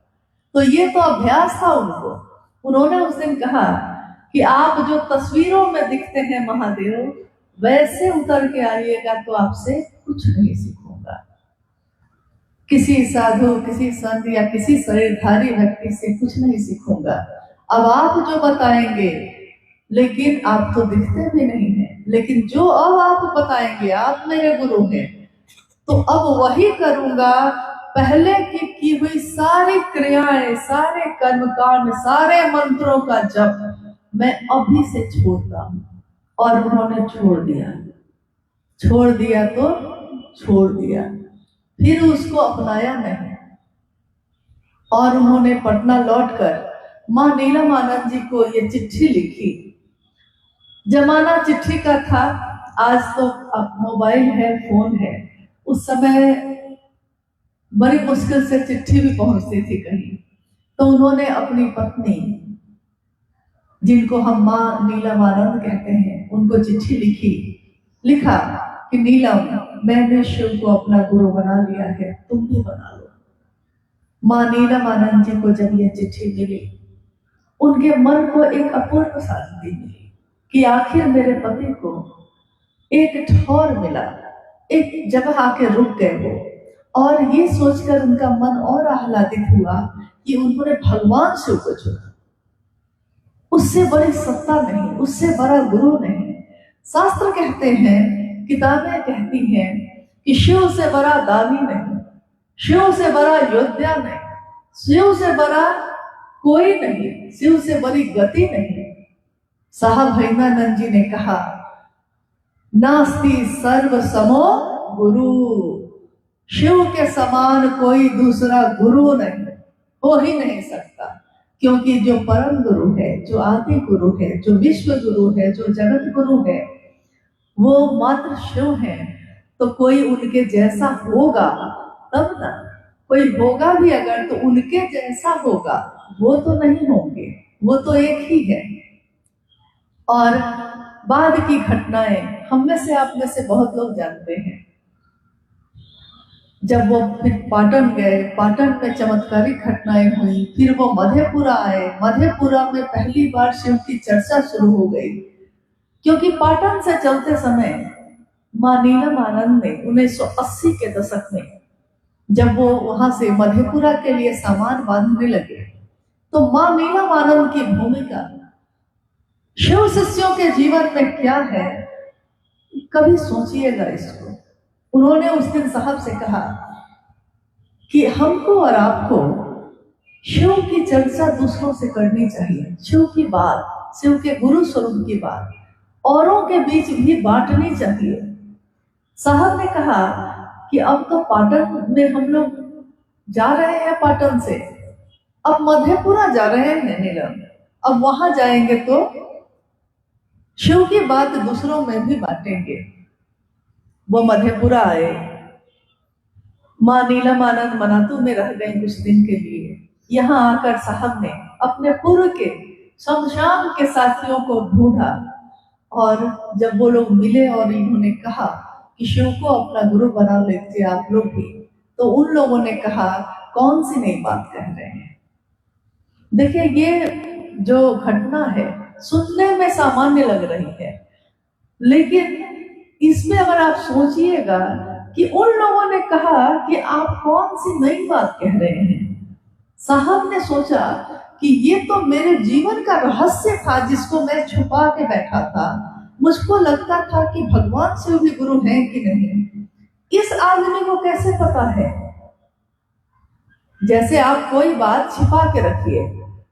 तो ये तो अभ्यास था उनको। उन्होंने उस दिन कहा कि आप जो तस्वीरों में दिखते हैं महादेव, वैसे उतर के आइएगा तो आपसे कुछ नहीं सीखूंगा। किसी साधु, किसी संत या किसी शरीरधारी व्यक्ति से कुछ नहीं सीखूंगा। अब आप जो बताएंगे, लेकिन आप तो दिखते भी नहीं हैं, लेकिन जो अब आप बताएंगे, आप मेरे गुरु हैं, तो अब वही करूंगा। पहले की हुई सारी क्रियाएं, सारे कर्मकांड, सारे मंत्रों का जप मैं अभी से छोड़ता हूं। और उन्होंने छोड़ दिया तो छोड़ दिया, फिर उसको अपनाया नहीं। और उन्होंने पटना लौटकर मां नीलमानंद जी को ये चिट्ठी लिखी। जमाना चिट्ठी का था, आज तो अब मोबाइल है, फोन है। उस समय बड़ी मुश्किल से चिट्ठी भी पहुंचती थी कहीं। तो उन्होंने अपनी पत्नी, जिनको हम मां नीलमानंद कहते हैं, उनको चिट्ठी लिखा कि नीलम, मैंने शिव को अपना गुरु बना लिया है, तुम भी बना लो। मां नीलमानंद जी को जब यह चिट्ठी मिली, उनके मन को एक अपूर्व शांति मिली कि आखिर मेरे पति को एक ठौर मिला, एक जगह आके रुक गए वो। और ये सोचकर उनका मन और आह्लादित हुआ कि उन्होंने भगवान शिव को चुना। उससे बड़ी सत्ता नहीं, उससे बड़ा गुरु नहीं। शास्त्र कहते हैं, किताबें कहती हैं कि शिव से बड़ा दानी नहीं, शिव से बड़ा योद्धा नहीं, शिव से बड़ा कोई नहीं, शिव से बड़ी गति नहीं। साहब भैंदानंद जी ने कहा, नास्ति सर्व समो गुरु, शिव के समान कोई दूसरा गुरु नहीं, हो ही नहीं सकता। क्योंकि जो परम गुरु है, जो आदि गुरु है, जो विश्व गुरु है, जो जगत गुरु है, वो मात्र शिव है। तो कोई उनके जैसा होगा तब ना, कोई होगा भी अगर तो उनके जैसा होगा, वो तो नहीं होंगे, वो तो एक ही है। और बाद की घटनाएं हम में से, आप में से बहुत लोग जानते हैं। जब वो फिर पाटन गए, पाटन में चमत्कारिक घटनाएं हुई। फिर वो मधेपुरा आए, मधेपुरा में पहली बार शिव की चर्चा शुरू हो गई। क्योंकि पाटन से चलते समय मां नीलमानंद ने 1980 के दशक में, जब वो वहां से मधेपुरा के लिए सामान बांधने लगे, तो मां नीलमानंद की भूमिका शिव शिष्यों के जीवन में क्या है, कभी सोचिएगा इसको। उन्होंने उस दिन साहब से कहा कि हमको और आपको शिव की चर्चा दूसरों से करनी चाहिए, शिव की बात, शिव के गुरु स्वरूप की बात औरों के बीच भी बांटनी चाहिए। साहब ने कहा कि अब तो पाटन में हम लोग जा रहे हैं, पाटन से अब मधेपुरा जा रहे हैं नीलम, अब वहां जाएंगे तो शिव की बात दूसरों में भी बांटेंगे। वो मधेपुरा आए, मां नीलमानंद मनातू में रह गए कुछ दिन के लिए। यहाँ आकर साहब ने अपने पूर्व के शमशान के साथियों को ढूंढा, और जब वो लोग मिले और इन्होंने कहा कि शिव को अपना गुरु बना लेते आप लोग भी, तो उन लोगों ने कहा, कौन सी नई बात कह रहे हैं। देखिए, ये जो घटना है सुनने में सामान्य लग रही है, लेकिन इसमें अगर आप सोचिएगा कि उन लोगों ने कहा कि आप कौन सी नई बात कह रहे हैं, साहब ने सोचा कि ये तो मेरे जीवन का रहस्य था जिसको मैं छुपा के बैठा था। मुझको लगता था कि भगवान शिव भी गुरु हैं कि नहीं। इस आदमी को कैसे पता है? जैसे आप कोई बात छिपा के रखिए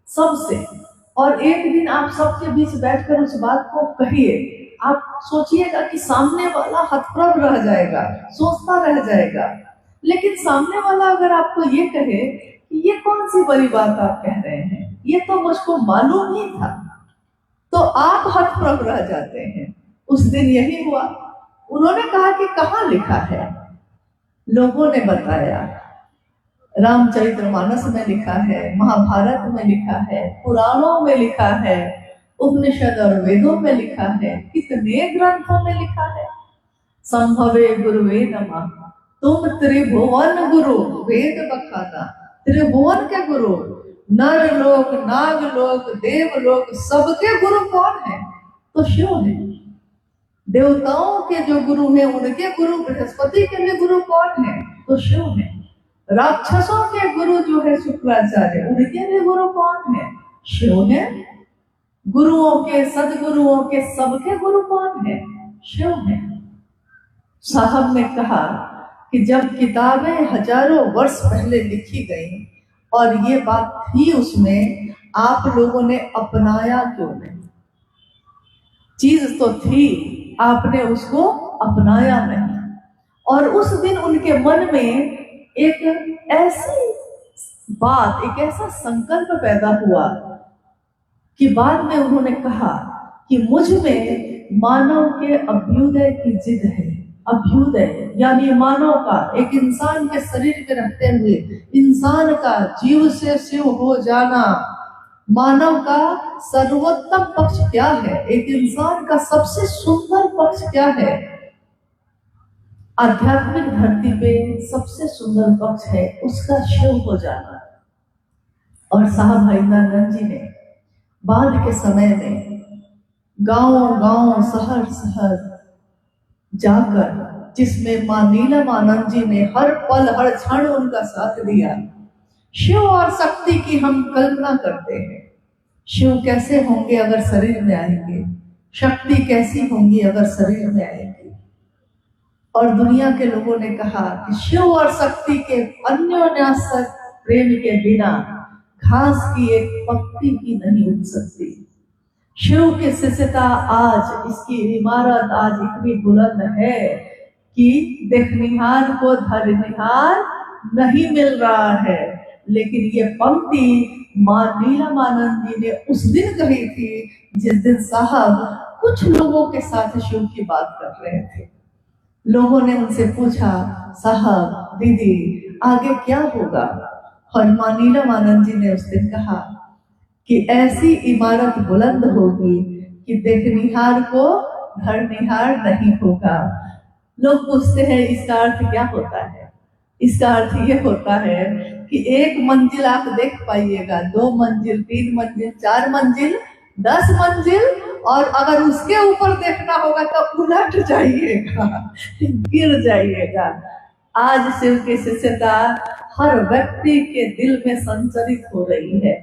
सबसे, और एक दिन आप सबके बीच बैठकर उस बात को कहिए, आप सोचिएगा कि सामने वाला हतप्रभ रह जाएगा, सोचता रह जाएगा। लेकिन सामने वाला अगर आपको ये कहे कि ये कौन सी बड़ी बात आप कह रहे हैं, ये तो मुझको मालूम ही था, तो आप हतप्रभ रह जाते हैं। उस दिन यही हुआ। उन्होंने कहा कि कहाँ लिखा है? लोगों ने बताया, रामचरितमानस में लिखा है, महाभारत में लिखा है, पुराणों में लिखा है, उपनिषद और वेदों में लिखा है, कितने ग्रंथों में लिखा है। संभवे गुरुवे नमः, तुम त्रिभुवन गुरु वेद बखाना। त्रिभुवन के गुरु, नर लोक, नाग लोक, देव लोक, सबके गुरु कौन है? तो शिव है। देवताओं के जो गुरु हैं उनके गुरु, बृहस्पति के लिए गुरु कौन है? तो शिव है। राक्षसों के गुरु जो है शुक्राचार्य, उनके लिए गुरु कौन है? शिव है। गुरुओं के, सदगुरुओं के, सबके गुरु कौन है? शिव है। साहब ने कहा कि जब किताबें हजारों वर्ष पहले लिखी गई और ये बात थी उसमें, आप लोगों ने अपनाया क्यों नहीं? चीज तो थी, आपने उसको अपनाया नहीं। और उस दिन उनके मन में एक ऐसी बात, एक ऐसा संकल्प पैदा हुआ कि बाद में उन्होंने कहा कि मुझ में मानव के अभ्युदय की जिद है। अभ्युदय यानी मानव का, एक इंसान के शरीर में रहते हुए इंसान का जीव से शिव हो जाना। मानव का सर्वोत्तम पक्ष क्या है? एक इंसान का सबसे सुंदर पक्ष क्या है? आध्यात्मिक धरती पे सबसे सुंदर पक्ष है उसका शिव हो जाना। और साहब हरिनानंद जी ने बाद के समय में गांव-गांव, शहर-शहर जाकर, जिसमें मां नीलमानंद जी ने हर पल हर क्षण उनका साथ दिया, शिव और शक्ति की हम कल्पना करते हैं। शिव कैसे होंगे अगर शरीर में आएंगे, शक्ति कैसी होंगी अगर शरीर में आएंगे। और दुनिया के लोगों ने कहा कि शिव और शक्ति के अन्योन्याश्रय प्रेम के बिना घास की एक पत्ती भी नहीं उग सकती। शिव की शिष्यता आज, इसकी इमारत आज इतनी बुलंद है कि देखनिहार को धरनिहार नहीं मिल रहा है। लेकिन ये पंक्ति मां नीलमानंद जी ने उस दिन कही थी जिस दिन साहब कुछ लोगों के साथ शिव की बात कर रहे थे। लोगों ने उनसे पूछा, साहब, दीदी, आगे क्या होगा? और मां नीलमानंद जी ने उस दिन कहा कि ऐसी इमारत बुलंद होगी कि देखनिहार को धरनिहार नहीं होगा। लोग पूछते हैं इसका अर्थ क्या होता है? इसका अर्थ ये होता है कि एक मंजिल आप देख पाइएगा, 2 मंजिल, 3 मंजिल, 4 मंजिल, 10 मंजिल, और अगर उसके ऊपर देखना होगा तो उलट जाइएगा, गिर जाइएगा। आज शिव की शिष्यता हर व्यक्ति के दिल में संचरित हो रही है।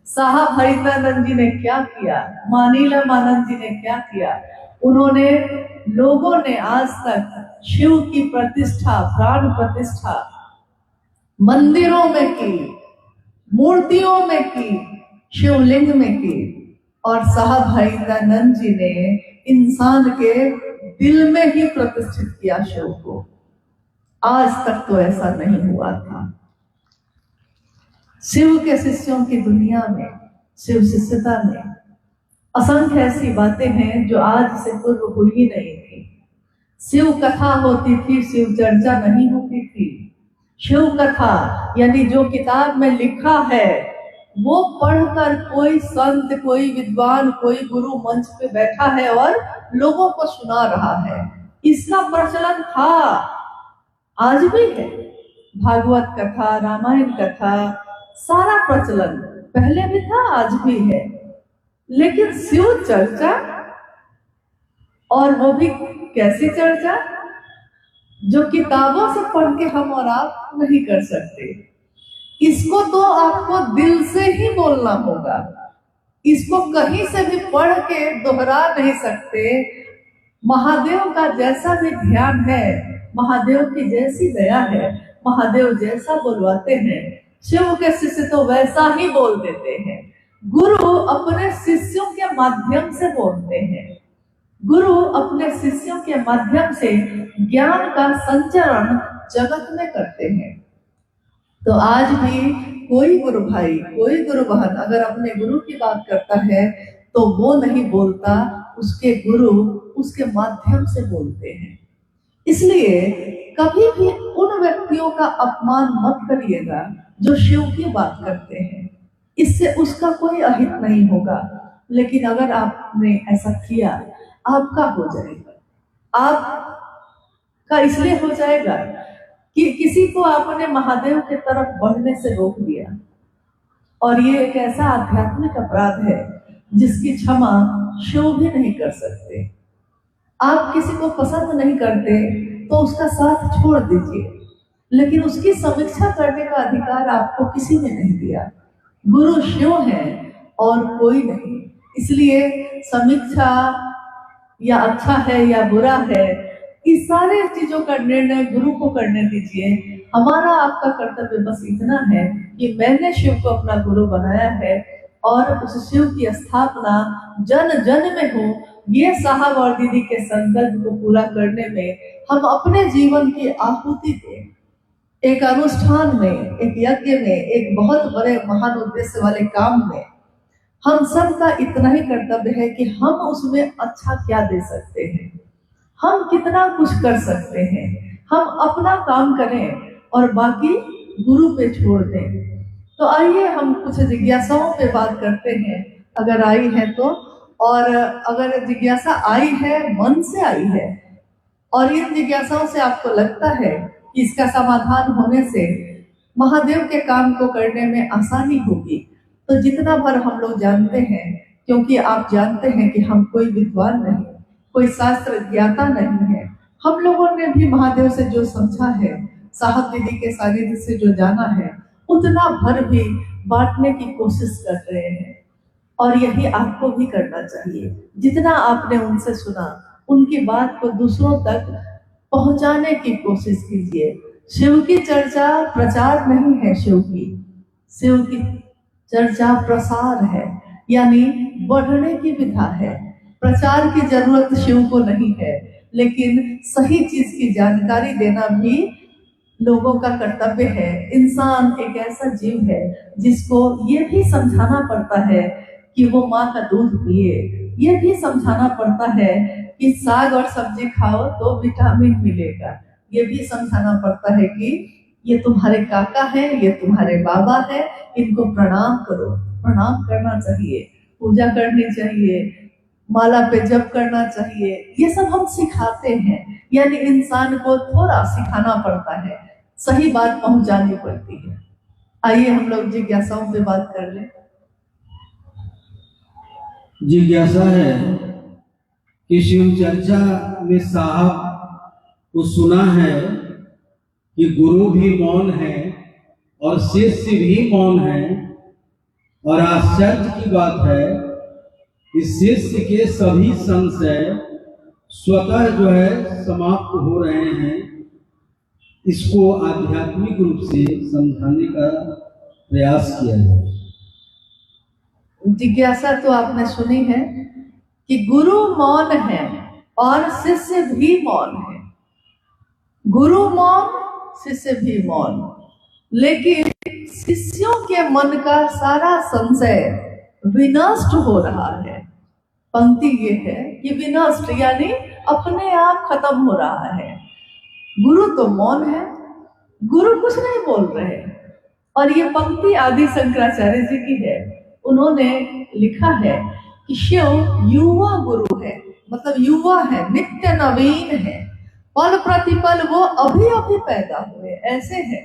साहब हरिनानंद जी ने क्या किया, मां नीलमानंद जी ने क्या किया? उन्होंने, लोगों ने आज तक शिव की प्रतिष्ठा, प्राण प्रतिष्ठा मंदिरों में की, मूर्तियों में की, शिवलिंग में की, और साहब हरिनानंद जी ने इंसान के दिल में ही प्रतिष्ठित किया शिव को। आज तक तो ऐसा नहीं हुआ था। शिव के शिष्यों की दुनिया में, शिव शिष्यता में असंख्य ऐसी बातें हैं जो आज से पूर्व हुई ही नहीं थी। शिव कथा होती थी, शिव चर्चा नहीं होती थी। शिव कथा यानी जो किताब में लिखा है वो पढ़कर कोई संत, कोई विद्वान, कोई गुरु मंच पे बैठा है और लोगों को सुना रहा है, इसका प्रचलन था, आज भी है। भागवत कथा, रामायण कथा, सारा प्रचलन पहले भी था, आज भी है। लेकिन शिव चर्चा, और वो भी कैसी चर्चा जो किताबों से पढ़ के हम और आप नहीं कर सकते। इसको तो आपको दिल से ही बोलना होगा, इसको कहीं से भी पढ़ के दोहरा नहीं सकते। महादेव का जैसा भी ध्यान है, महादेव की जैसी दया है, महादेव जैसा बुलवाते हैं, शिव के शिष्य तो वैसा ही बोल देते हैं। गुरु अपने शिष्यों के माध्यम से बोलते हैं। गुरु अपने शिष्यों के माध्यम से ज्ञान का संचरण जगत में करते हैं। तो आज भी कोई गुरु भाई, कोई गुरु बहन अगर अपने गुरु की बात करता है तो वो नहीं बोलता, उसके गुरु उसके माध्यम से बोलते हैं। इसलिए कभी भी उन व्यक्तियों का अपमान मत करिएगा जो शिव की बात करते हैं, इससे उसका कोई अहित नहीं होगा। लेकिन अगर आपने ऐसा किया, आपका हो जाएगा। आपका इसलिए हो जाएगा कि किसी को आपने महादेव की तरफ बढ़ने से रोक दिया, और ये एक ऐसा आध्यात्मिक अपराध है जिसकी क्षमा शिव भी नहीं कर सकते। आप किसी को पसंद नहीं करते तो उसका साथ छोड़ दीजिए, लेकिन उसकी समीक्षा करने का अधिकार आपको किसी ने नहीं दिया। गुरु शिव है और कोई नहीं। इसलिए समीक्षा या अच्छा है या बुरा है, इस सारे चीजों का निर्णय गुरु को करने दीजिए। हमारा आपका कर्तव्य बस इतना है कि मैंने शिव को अपना गुरु बनाया है और उस शिव की स्थापना जन जन में हो, ये साहब और दीदी के संकल्प को पूरा करने में हम अपने जीवन की आहुति दें। एक अनुष्ठान में, एक यज्ञ में, एक बहुत बड़े महान उद्देश्य वाले काम में हम सब का इतना ही कर्तव्य है कि हम उसमें अच्छा क्या दे सकते हैं, हम कितना कुछ कर सकते हैं। हम अपना काम करें और बाकी गुरु पे छोड़ दें। तो आइए हम कुछ जिज्ञासाओं पे बात करते हैं, अगर आई है तो। और अगर जिज्ञासा आई है, मन से आई है, और इन जिज्ञासाओं से आपको लगता है कि इसका समाधान होने से महादेव के काम को करने में आसानी होगी, तो जितना भर हम लोग जानते हैं, क्योंकि आप जानते हैं कि हम कोई विद्वान नहीं, कोई शास्त्र ज्ञाता नहीं है, हम लोगों ने भी महादेव से जो समझा है, साहब दीदी के सानिध्य से जो जाना है, उतना भर भी बांटने की कोशिश कर रहे हैं। और यही आपको भी करना चाहिए। जितना आपने उनसे सुना, उनकी बात को दूसरों तक पहुंचाने की कोशिश कीजिए। शिव की चर्चा प्रचार नहीं है, शिव की चर्चा प्रसार है, यानी बढ़ने की विधा है। प्रचार की जरूरत शिव को नहीं है, लेकिन सही चीज की जानकारी देना भी लोगों का कर्तव्य है। इंसान एक ऐसा जीव है जिसको ये भी समझाना पड़ता है कि वो माँ का दूध पिए, ये भी समझाना पड़ता है कि साग और सब्जी खाओ तो विटामिन मिलेगा, ये भी समझाना पड़ता है कि ये तुम्हारे काका है, ये तुम्हारे बाबा है, इनको प्रणाम करो। प्रणाम करना चाहिए, पूजा करनी चाहिए, माला पे जप करना चाहिए, ये सब हम सिखाते हैं। यानी इंसान को थोड़ा सिखाना पड़ता है, सही बात पहुंचानी पड़ती है। आइए हम लोग जिज्ञासाओं पे बात कर लें। जिज्ञासा है कि शिव चर्चा में साहब को सुना है कि गुरु भी मौन है और शिष्य भी मौन है, और आश्चर्य की बात है कि शिष्य के सभी संशय स्वतः जो है समाप्त हो रहे हैं। इसको आध्यात्मिक रूप से समझाने का प्रयास किया जाए। जिज्ञासा तो आपने सुनी है कि गुरु मौन है और शिष्य भी मौन है। गुरु मौन, शिष्य भी मौन, लेकिन शिष्यों के मन का सारा संशय विनष्ट हो रहा है। पंक्ति ये है कि विनष्ट यानी अपने आप खत्म हो रहा है। गुरु तो मौन है, गुरु कुछ नहीं बोल रहे। और ये पंक्ति आदि शंकराचार्य जी की है। उन्होंने लिखा है कि शिव युवा गुरु है, मतलब युवा है, नित्य नवीन है, पल प्रतिपल वो अभी अभी पैदा हुए ऐसे हैं।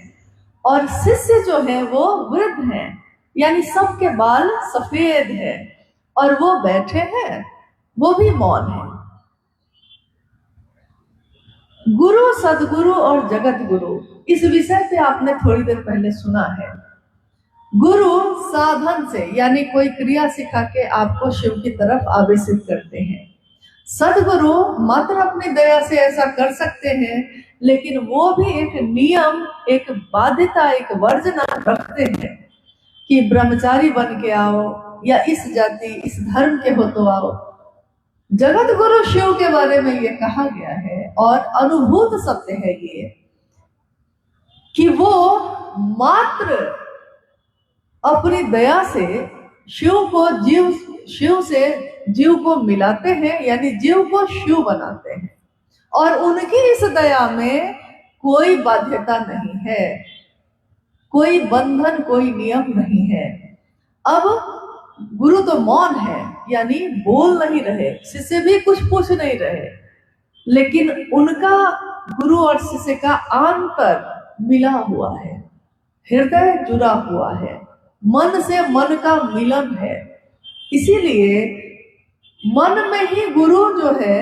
और शिष्य जो है वो वृद्ध है, यानी सबके बाल सफेद है और वो बैठे हैं, वो भी मौन है। गुरु, सदगुरु और जगत गुरु, इस विषय पे आपने थोड़ी देर पहले सुना है। गुरु साधन से, यानी कोई क्रिया सिखा के आपको शिव की तरफ आवेशित करते हैं। सदगुरु मात्र अपनी दया से ऐसा कर सकते हैं, लेकिन वो भी एक नियम, एक बाध्यता, एक वर्जना रखते हैं कि ब्रह्मचारी बन के आओ या इस जाति इस धर्म के हो तो आओ। जगत गुरु शिव के बारे में ये कहा गया है और अनुभूत सत्य है ये कि वो मात्र अपनी दया से शिव से जीव को मिलाते हैं, यानी जीव को शिव बनाते हैं। और उनकी इस दया में कोई बाध्यता नहीं है, कोई बंधन, कोई नियम नहीं है। अब गुरु तो मौन है, यानी बोल नहीं रहे, शिष्य भी कुछ पूछ नहीं रहे, लेकिन उनका गुरु और शिष्य का अंतर मिला हुआ है, हृदय जुड़ा हुआ है, मन से मन का मिलन है। इसीलिए मन में ही गुरु जो है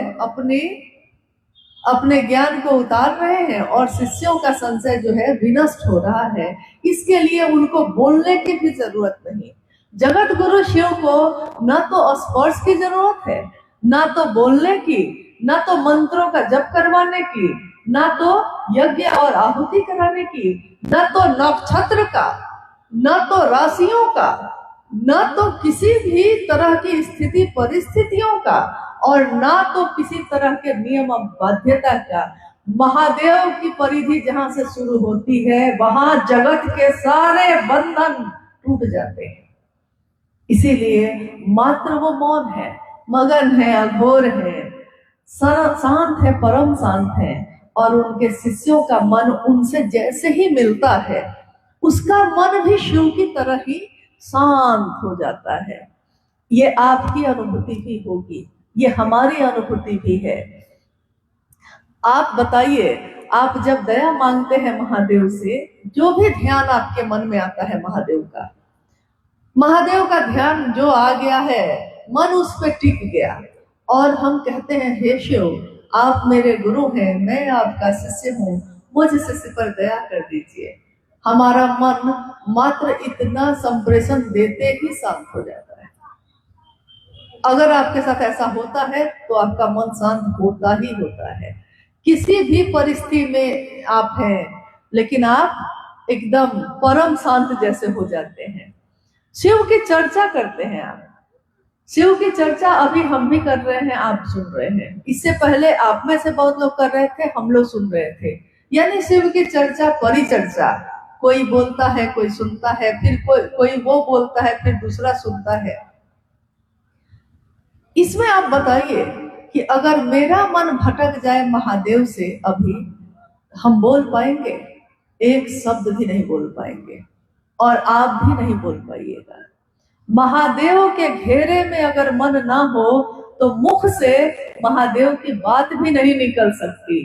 अपने ज्ञान को उतार रहे हैं और शिष्यों का संशय जो है विनष्ट हो रहा है। इसके लिए उनको बोलने की भी जरूरत नहीं। जगत गुरु शिव को न तो स्पर्श की जरूरत है, ना तो बोलने की, ना तो मंत्रों का जप करवाने की, ना तो यज्ञ और आहुति कराने की, ना तो नक्षत्र का, ना तो राशियों का, ना तो किसी भी तरह की स्थिति परिस्थितियों का, और ना तो किसी तरह के नियम और बाध्यता का। महादेव की परिधि जहां से शुरू होती है वहां जगत के सारे बंधन टूट जाते हैं। इसीलिए मात्र वो मौन है, मगन है, अघोर है, शांत है, परम शांत है। और उनके शिष्यों का मन उनसे जैसे ही मिलता है उसका मन भी शिव की तरह ही शांत हो जाता है। ये आपकी अनुभूति भी होगी, ये हमारी अनुभूति भी है। आप बताइए, आप जब दया मांगते हैं महादेव से, जो भी ध्यान आपके मन में आता है महादेव का ध्यान जो आ गया है, मन उस पर टिक गया और हम कहते हैं हे शिव, आप मेरे गुरु हैं, मैं आपका शिष्य हूँ, मुझ शिष्य पर दया कर दीजिए। हमारा मन मात्र इतना संप्रेषण देते ही शांत हो जाता है। अगर आपके साथ ऐसा होता है तो आपका मन शांत होता ही होता है। किसी भी परिस्थिति में आप हैं, लेकिन आप एकदम परम शांत जैसे हो जाते हैं। शिव की चर्चा करते हैं आप, शिव की चर्चा अभी हम भी कर रहे हैं, आप सुन रहे हैं। इससे पहले आप में से बहुत लोग कर रहे थे, हम लोग सुन रहे थे। यानी शिव की चर्चा, परिचर्चा, कोई बोलता है, कोई सुनता है, फिर कोई वो बोलता है, फिर दूसरा सुनता है। इसमें आप बताइए कि अगर मेरा मन भटक जाए महादेव से, अभी हम बोल पाएंगे? एक शब्द भी नहीं बोल पाएंगे और आप भी नहीं बोल पाइएगा। महादेव के घेरे में अगर मन ना हो तो मुख से महादेव की बात भी नहीं निकल सकती,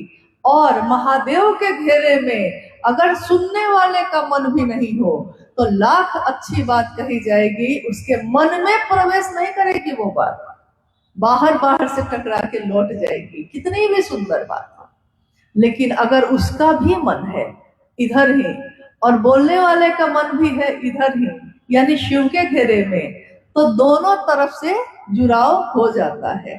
और महादेव के घेरे में अगर सुनने वाले का मन भी नहीं हो तो लाख अच्छी बात कही जाएगी, उसके मन में प्रवेश नहीं करेगी, वो बात बाहर से टकरा के लौट जाएगी, कितनी भी सुंदर बात हो। लेकिन अगर उसका भी मन है इधर ही और बोलने वाले का मन भी है इधर ही, यानी शिव के घेरे में, तो दोनों तरफ से जुड़ाव हो जाता है।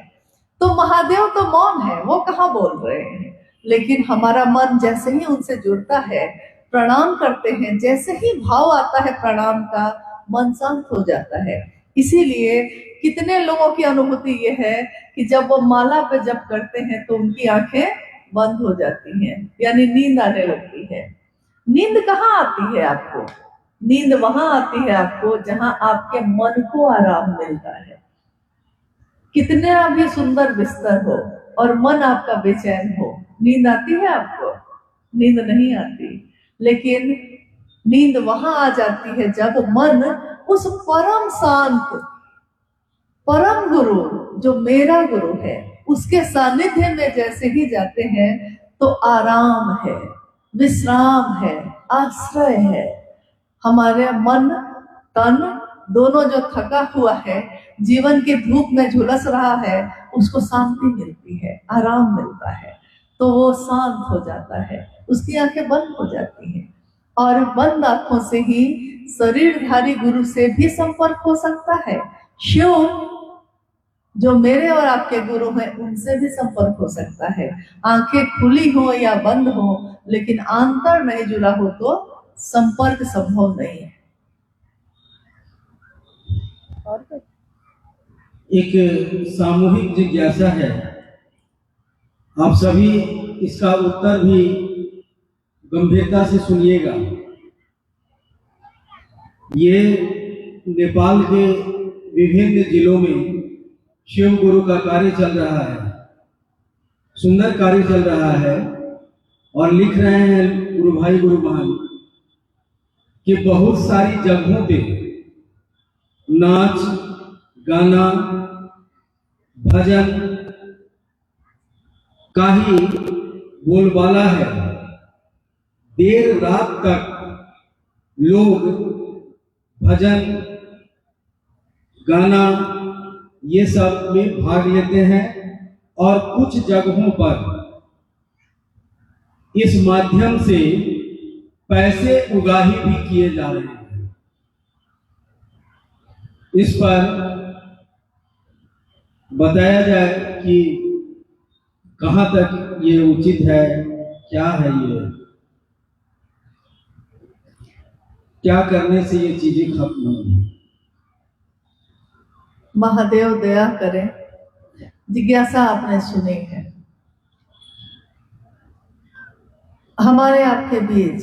तो महादेव तो मौन है, वो कहाँ बोल रहे हैं, लेकिन हमारा मन जैसे ही उनसे जुड़ता है, प्रणाम करते हैं, जैसे ही भाव आता है प्रणाम का, मन शांत हो जाता है। इसीलिए कितने लोगों की अनुभूति ये है कि जब वो माला पे जप करते हैं तो उनकी आंखें बंद हो जाती हैं, यानी नींद आने लगती है। नींद कहाँ आती है आपको? नींद वहां आती है आपको जहां आपके मन को आराम मिलता है। कितना भी सुंदर बिस्तर हो और मन आपका बेचैन हो, नींद आती है आपको? नींद नहीं आती। लेकिन नींद वहां आ जाती है जब मन उस परम शांत, परम गुरु जो मेरा गुरु है, उसके सानिध्य में जैसे ही जाते हैं तो आराम है, विश्राम है, आश्रय है। हमारे मन तन दोनों जो थका हुआ है, जीवन की धूप में झुलस रहा है, उसको शांति मिलती है, आराम मिलता है, तो वो शांत हो जाता है, उसकी आंखें बंद हो जाती हैं। और बंद आंखों से ही शरीरधारी गुरु से भी संपर्क हो सकता है। शिव जो मेरे और आपके गुरु हैं उनसे भी संपर्क हो सकता है। आंखें खुली हो या बंद हो, लेकिन आंतर नहीं जुड़ा हो तो संपर्क संभव नहीं है। एक सामूहिक जिज्ञासा है, आप सभी इसका उत्तर भी गंभीरता से सुनिएगा। ये नेपाल के विभिन्न जिलों में शिव गुरु का कार्य चल रहा है, सुंदर कार्य चल रहा है। और लिख रहे हैं गुरु भाई गुरु बहन कि बहुत सारी जगहों पे नाच गाना भजन का ही बोलबाला है। देर रात तक लोग भजन गाना ये सब में भाग लेते हैं और कुछ जगहों पर इस माध्यम से पैसे उगाही भी किए जा रहे हैं। इस पर बताया जाए कि कहां तक ये उचित है, क्या है ये, क्या करने से ये चीजें खत्म होंगी। महादेव दया करें। जिज्ञासा आपने सुनी है। हमारे आपके बीच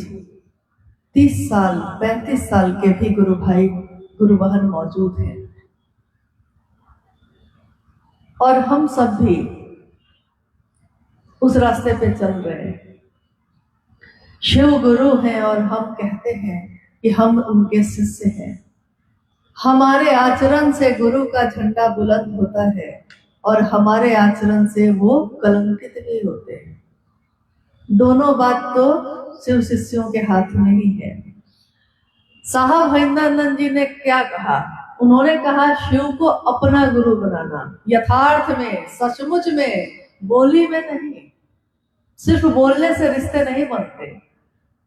30 साल 35 साल के भी गुरु भाई गुरु बहन मौजूद हैं, और हम सब भी उस रास्ते पे चल रहे हैं। शिव गुरु हैं और हम कहते हैं कि हम उनके शिष्य हैं। हमारे आचरण से गुरु का झंडा बुलंद होता है और हमारे आचरण से वो कलंकित भी होते हैं। दोनों बात तो शिव शिष्यों के हाथ में ही है। साहब हरिंदरानंद जी ने क्या कहा? उन्होंने कहा शिव को अपना गुरु बनाना, यथार्थ में, सचमुच में, बोली में नहीं। सिर्फ बोलने से रिश्ते नहीं बनते,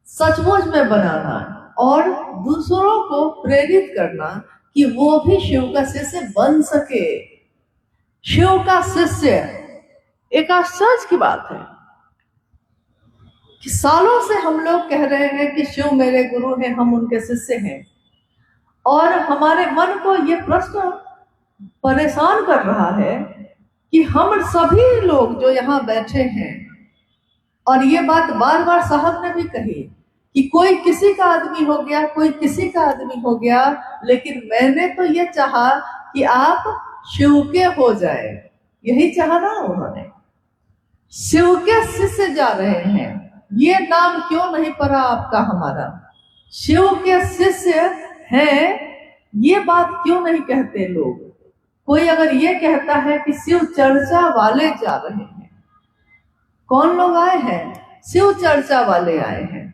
सचमुच में बनाना और दूसरों को प्रेरित करना कि वो भी शिव का शिष्य बन सके। शिव का शिष्य, एक आश्चर्य की बात है कि सालों से हम लोग कह रहे हैं कि शिव मेरे गुरु हैं, हम उनके शिष्य हैं, और हमारे मन को ये प्रश्न परेशान कर रहा है कि हम सभी लोग जो यहाँ बैठे हैं, और ये बात बार बार साहब ने भी कही कि कोई किसी का आदमी हो गया, कोई किसी का आदमी हो गया, लेकिन मैंने तो ये चाहा कि आप शिव के हो जाए। यही चाहा ना उन्होंने। शिव के शिष्य जा रहे हैं, ये नाम क्यों नहीं पड़ा आपका हमारा? शिव के शिष्य हैं, ये बात क्यों नहीं कहते लोग? कोई अगर ये कहता है कि शिव चर्चा वाले जा रहे हैं, कौन लोग आए हैं? शिव चर्चा वाले आए हैं।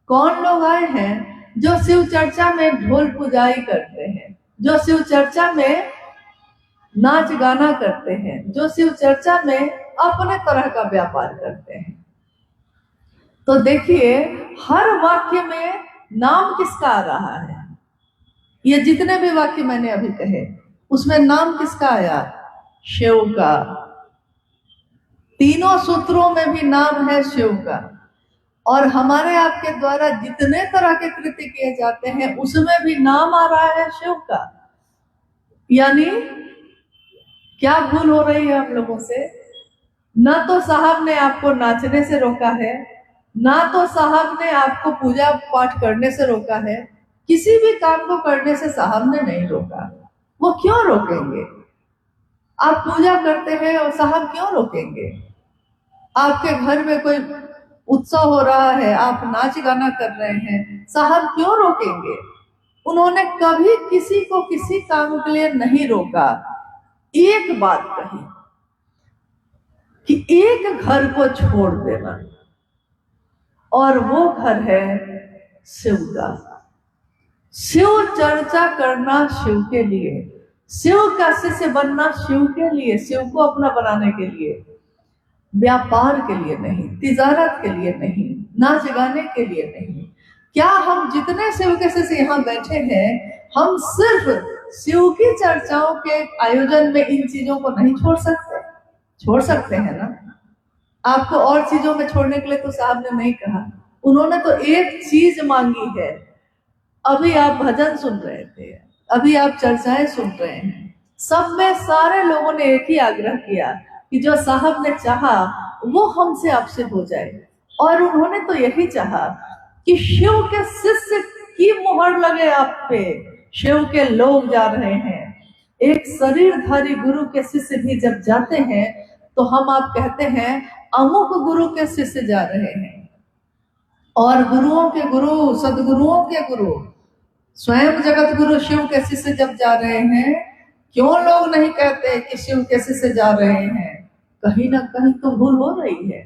कौन लोग आए हैं? जो शिव चर्चा में ढोल पुजाई करते हैं, जो शिव चर्चा में नाच गाना करते हैं, जो शिव चर्चा में अपने तरह का व्यापार करते हैं। तो देखिए, हर वाक्य में नाम किसका आ रहा है? ये जितने भी वाक्य मैंने अभी कहे, उसमें नाम किसका आया? शिव का। तीनों सूत्रों में भी नाम है शिव का। और हमारे आपके द्वारा जितने तरह के कृत्य किए जाते हैं, उसमें भी नाम आ रहा है शिव का। यानी क्या भूल हो रही है हम लोगों से? न तो साहब ने आपको नाचने से रोका है, ना तो साहब ने आपको पूजा पाठ करने से रोका है। किसी भी काम को करने से साहब ने नहीं रोका। वो क्यों रोकेंगे? आप पूजा करते हैं और साहब क्यों रोकेंगे? आपके घर में कोई उत्सव हो रहा है, आप नाच गाना कर रहे हैं, साहब क्यों रोकेंगे? उन्होंने कभी किसी को किसी काम के लिए नहीं रोका। एक बात कही कि एक घर को छोड़ देना, और वो घर है शिव का। शिव चर्चा करना शिव के लिए, शिव का शिष्य बनना शिव के लिए, शिव को अपना बनाने के लिए, व्यापार के लिए नहीं, तिजारत के लिए नहीं, नाच गाने के लिए नहीं। क्या हम जितने शिव के शिष्य यहाँ बैठे हैं, हम सिर्फ शिव की चर्चाओं के आयोजन में इन चीजों को नहीं छोड़ सकते? छोड़ सकते हैं ना। आपको और चीजों में छोड़ने के लिए तो साहब ने नहीं कहा, उन्होंने तो एक चीज मांगी है। अभी आप भजन सुन रहे थे, अभी आप चर्चाएं सुन रहे हैं, सब में सारे लोगों ने एक ही आग्रह किया कि जो साहब ने चाहा वो हमसे आपसे हो जाए। और उन्होंने तो यही चाहा कि शिव के शिष्य की मुहर लगे आप पे। शिव के लोग जा रहे हैं, एक शरीरधारी गुरु के शिष्य भी जब जाते हैं तो हम आप कहते हैं अमुक गुरु के शिष्य जा रहे हैं। और गुरुओं के गुरु, सदगुरुओं के गुरु, स्वयं जगत गुरु शिव के शिष्य जब जा रहे हैं, क्यों लोग नहीं कहते कि शिव के शिष्य जा रहे हैं? कहीं ना कहीं तो भूल हो रही है।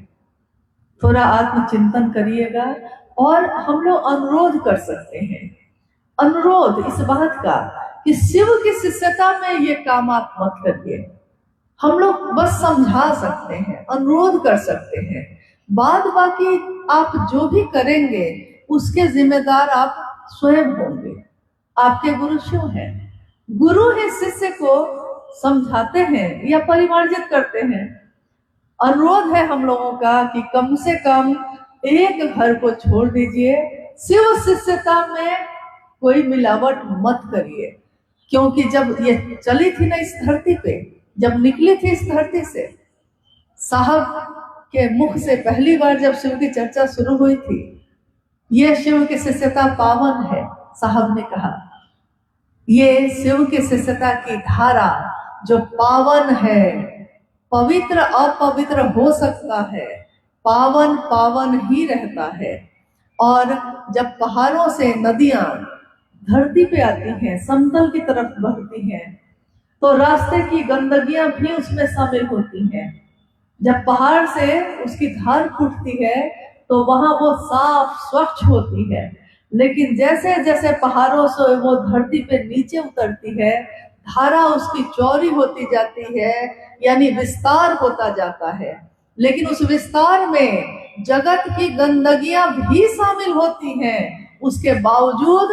थोड़ा आत्मचिंतन करिएगा। और हम लोग अनुरोध कर सकते हैं, अनुरोध इस बात का कि शिव की शिष्यता में ये काम आप मत करिए। हम लोग बस समझा सकते हैं, अनुरोध कर सकते हैं। बाद बाकी आप जो भी करेंगे उसके जिम्मेदार आप स्वयं होंगे। आपके गुरु शिव हैं, गुरु ही शिष्य को समझाते हैं या परिमार्जित करते हैं। अनुरोध है हम लोगों का कि कम से कम एक घर को छोड़ दीजिए, शिव शिष्यता में कोई मिलावट मत करिए। क्योंकि जब ये चली थी ना इस धरती पे, जब निकली थी इस धरती से, साहब के मुख से पहली बार जब शिव की चर्चा शुरू हुई थी, ये शिव की शिष्यता पावन है, साहब ने कहा। ये शिव की शिष्यता की धारा जो पावन है, पवित्र अपवित्र हो सकता है, पावन पावन ही रहता है। और जब पहाड़ों से नदियां धरती पे आती हैं, समतल की तरफ बहती हैं, तो रास्ते की गंदगियां भी उसमें शामिल होती हैं। जब पहाड़ से उसकी धार फूटती है तो वहां वो साफ स्वच्छ होती है। लेकिन जैसे जैसे पहाड़ों से वो धरती पे नीचे उतरती है, धारा उसकी चौड़ी होती जाती है, यानी विस्तार होता जाता है। लेकिन उस विस्तार में जगत की गंदगियां भी शामिल होती हैं। उसके बावजूद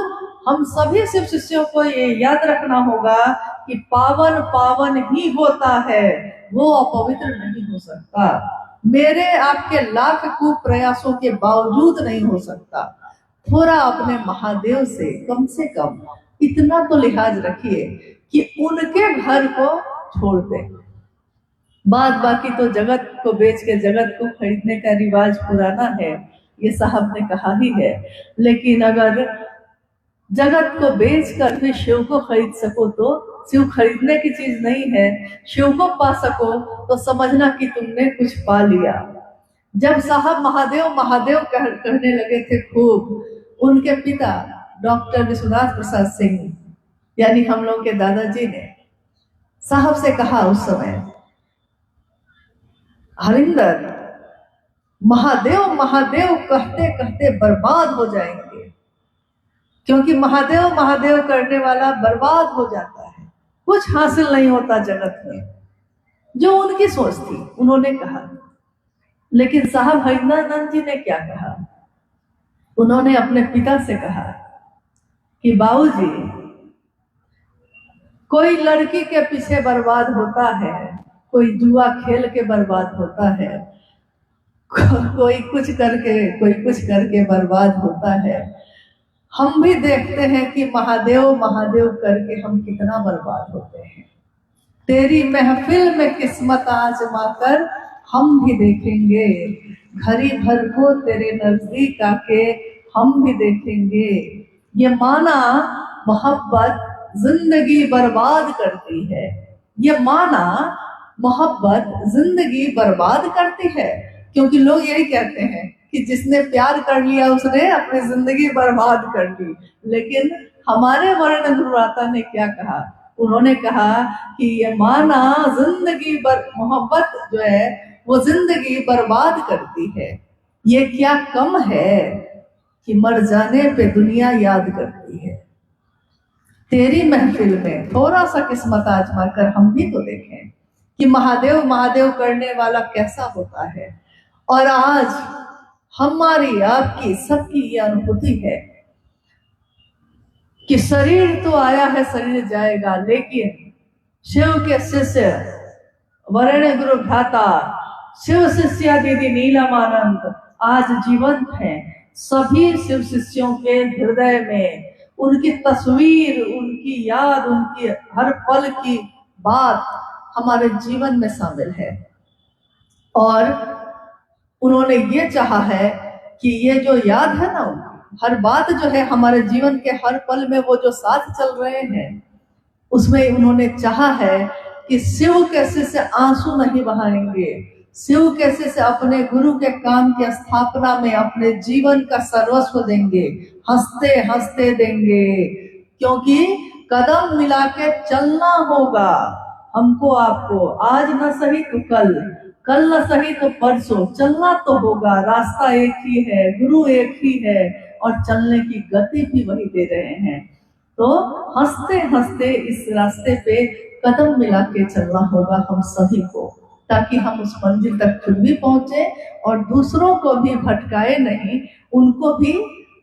हम सभी शिव शिष्यों को ये याद रखना होगा कि पावन पावन ही होता है, वो अपवित्र नहीं हो सकता। मेरे आपके लाख कूप प्रयासों के बावजूद नहीं हो सकता। थोड़ा अपने महादेव से कम इतना तो लिहाज रखिए कि उनके घर को छोड़ दें। बाद बाकी तो जगत को बेच के जगत को खरीदने का रिवाज पुराना है, ये साहब ने कहा ही है। लेकिन अगर जगत को बेच कर फिर शिव को खरीद सको तो शिव खरीदने की चीज नहीं है, शिव को पा सको तो समझना कि तुमने कुछ पा लिया। जब साहब महादेव महादेव कहने लगे थे खूब, उनके पिता डॉक्टर विश्वनाथ प्रसाद सिंह यानी हम लोग के दादाजी ने साहब से कहा उस समय, हरिंदर महादेव महादेव कहते कहते बर्बाद हो जाएंगे। क्योंकि महादेव महादेव करने वाला बर्बाद हो जाता है, कुछ हासिल नहीं होता जगत में। जो उनकी सोच थी उन्होंने कहा। लेकिन साहब हरिंदरानंद जी ने क्या कहा? उन्होंने अपने पिता से कहा कि बाबूजी, कोई लड़की के पीछे बर्बाद होता है, कोई जुआ खेल के बर्बाद होता है, कोई कुछ करके बर्बाद होता है। हम भी देखते हैं कि महादेव महादेव करके हम कितना बर्बाद होते हैं। तेरी महफिल में किस्मत आजमा कर हम भी देखेंगे, घड़ी भर को तेरे नजदीक आके हम भी देखेंगे। ये माना मोहब्बत जिंदगी बर्बाद करती है, ये माना मोहब्बत जिंदगी बर्बाद करती है। क्योंकि लोग यही कहते हैं कि जिसने प्यार कर लिया उसने अपनी जिंदगी बर्बाद कर ली। लेकिन हमारे वर्ण गुरुराता ने क्या कहा? उन्होंने कहा कि ये माना जिंदगी मोहब्बत जो है वो जिंदगी बर्बाद करती है। ये क्या कम है कि मर जाने पे दुनिया याद करती है। तेरी महफिल में थोड़ा सा किस्मत आजमा कर हम भी तो देखें कि महादेव महादेव करने वाला कैसा होता है। और आज हमारी आपकी सबकी ये अनुभूति है कि शरीर तो आया है, शरीर जाएगा, लेकिन शिव के शिष्य वरेण्य गुरु भ्राता शिव शिष्या दीदी नीलमानंद आज जीवंत हैं। सभी शिव शिष्यों के हृदय में उनकी तस्वीर, उनकी याद, उनकी हर पल की बात हमारे जीवन में शामिल है। और उन्होंने ये चाहा है कि ये जो याद है ना, हर बात जो है हमारे जीवन के हर पल में वो जो साथ चल रहे हैं, उसमें उन्होंने चाहा है कि शिव कैसे से आंसू नहीं बहाएंगे, शिव कैसे से अपने गुरु के काम की स्थापना में अपने जीवन का सर्वस्व देंगे, हंसते हंसते देंगे, क्योंकि कदम मिला के चलना होगा हमको आपको। आज न सही तो कल, कल न सही तो परसों, चलना तो होगा। रास्ता एक ही है, गुरु एक ही है, और चलने की गति भी वही दे रहे हैं। तो हंसते हंसते इस रास्ते पे कदम मिला के चलना होगा हम सभी को, ताकि हम उस मंजिल तक खुद भी पहुंचे और दूसरों को भी भटकाए नहीं, उनको भी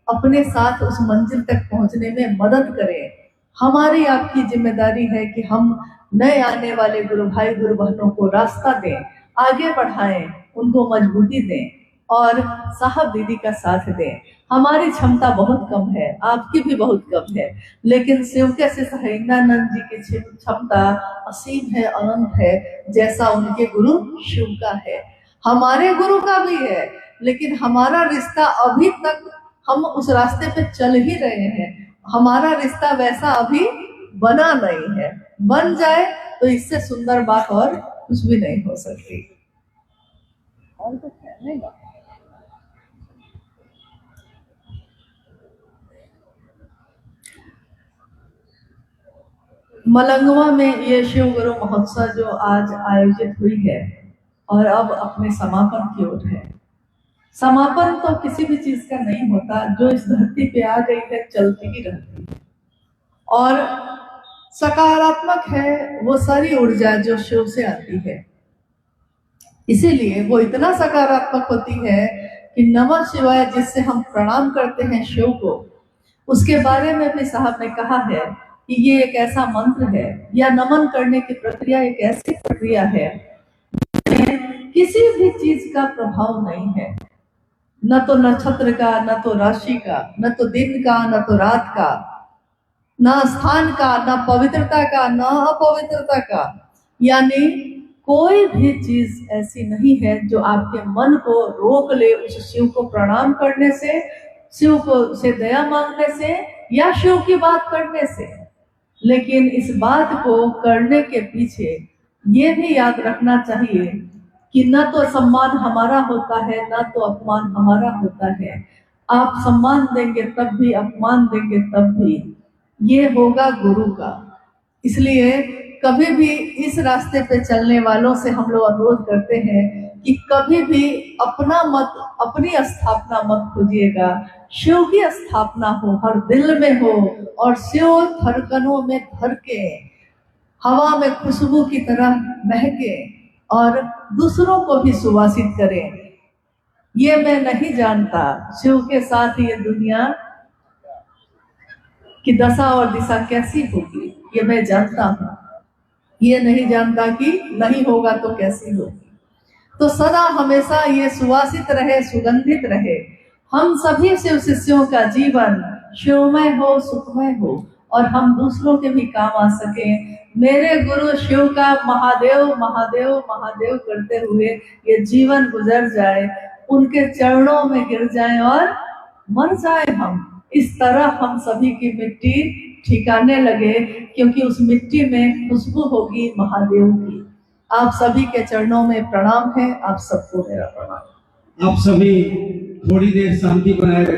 अपने साथ उस मंजिल तक पहुंचने में मदद करें। हमारी आपकी जिम्मेदारी है कि हम नए आने वाले गुरु भाई गुरु बहनों को रास्ता दें, आगे बढ़ाएं, उनको मजबूती दें और साहब दीदी का साथ दें। हमारी क्षमता बहुत कम है, आपकी भी बहुत कम है, लेकिन शिव के शिष्य हरिंद्रानंद जी की क्षमता असीम है, अनंत है, जैसा उनके गुरु शिव का है, हमारे गुरु का भी है। लेकिन हमारा रिश्ता अभी तक, हम उस रास्ते पे चल ही रहे हैं, हमारा रिश्ता वैसा अभी बना नहीं है। बन जाए तो इससे सुंदर बात और कुछ भी नहीं हो सकती। और कुछ है नहीं बात। मलंगवा में ये शिव गुरु महोत्सव जो आज आयोजित हुई है और अब अपने समापन की ओर है। समापन तो किसी भी चीज का नहीं होता, जो इस धरती पे आ गई है चलती ही रहती है, और सकारात्मक है वो सारी ऊर्जा जो शिव से आती है। इसीलिए वो इतना सकारात्मक होती है कि नमः शिवाय जिससे हम प्रणाम करते हैं शिव को, उसके बारे में भी साहब ने कहा है कि ये एक ऐसा मंत्र है, या नमन करने की प्रक्रिया एक ऐसी प्रक्रिया है किसी भी चीज का प्रभाव नहीं है, न तो नक्षत्र का, न तो राशि का, न तो दिन का, न तो रात का, न स्थान का, न पवित्रता का, न अपवित्रता का। यानी कोई भी चीज ऐसी नहीं है जो आपके मन को रोक ले उस शिव को प्रणाम करने से, शिव को से दया मांगने से, या शिव की बात करने से। लेकिन इस बात को करने के पीछे ये भी याद रखना चाहिए कि न तो सम्मान हमारा होता है, न तो अपमान हमारा होता है। आप सम्मान देंगे तब भी, अपमान देंगे तब भी, ये होगा गुरु का। इसलिए कभी भी इस रास्ते पे चलने वालों से हम लोग अनुरोध करते हैं कि कभी भी अपना मत, अपनी स्थापना मत खोजिएगा, शिव की स्थापना हो, हर दिल में हो, और शिव धड़कनों में धड़के, हवा में खुशबू की तरह महके और दूसरों को भी सुवासित करें। ये मैं नहीं जानता शिव के साथ ये दुनिया की दशा और दिशा कैसी होगी, ये मैं जानता हूँ। ये नहीं जानता कि नहीं होगा तो कैसी होगी। तो सदा हमेशा ये सुवासित रहे, सुगंधित रहे। हम सभी शिव शिष्यों का जीवन शिवमय हो, सुखमय हो, और हम दूसरों के भी काम आ सके। मेरे गुरु शिव का महादेव महादेव महादेव करते हुए ये जीवन गुजर जाए, उनके चरणों में गिर जाए और मर जाए हम। इस तरह हम सभी की मिट्टी ठिकाने लगे, क्योंकि उस मिट्टी में खुशबू होगी महादेव की। आप सभी के चरणों में प्रणाम है, आप सबको मेरा प्रणाम। आप सभी थोड़ी देर शांति बनाए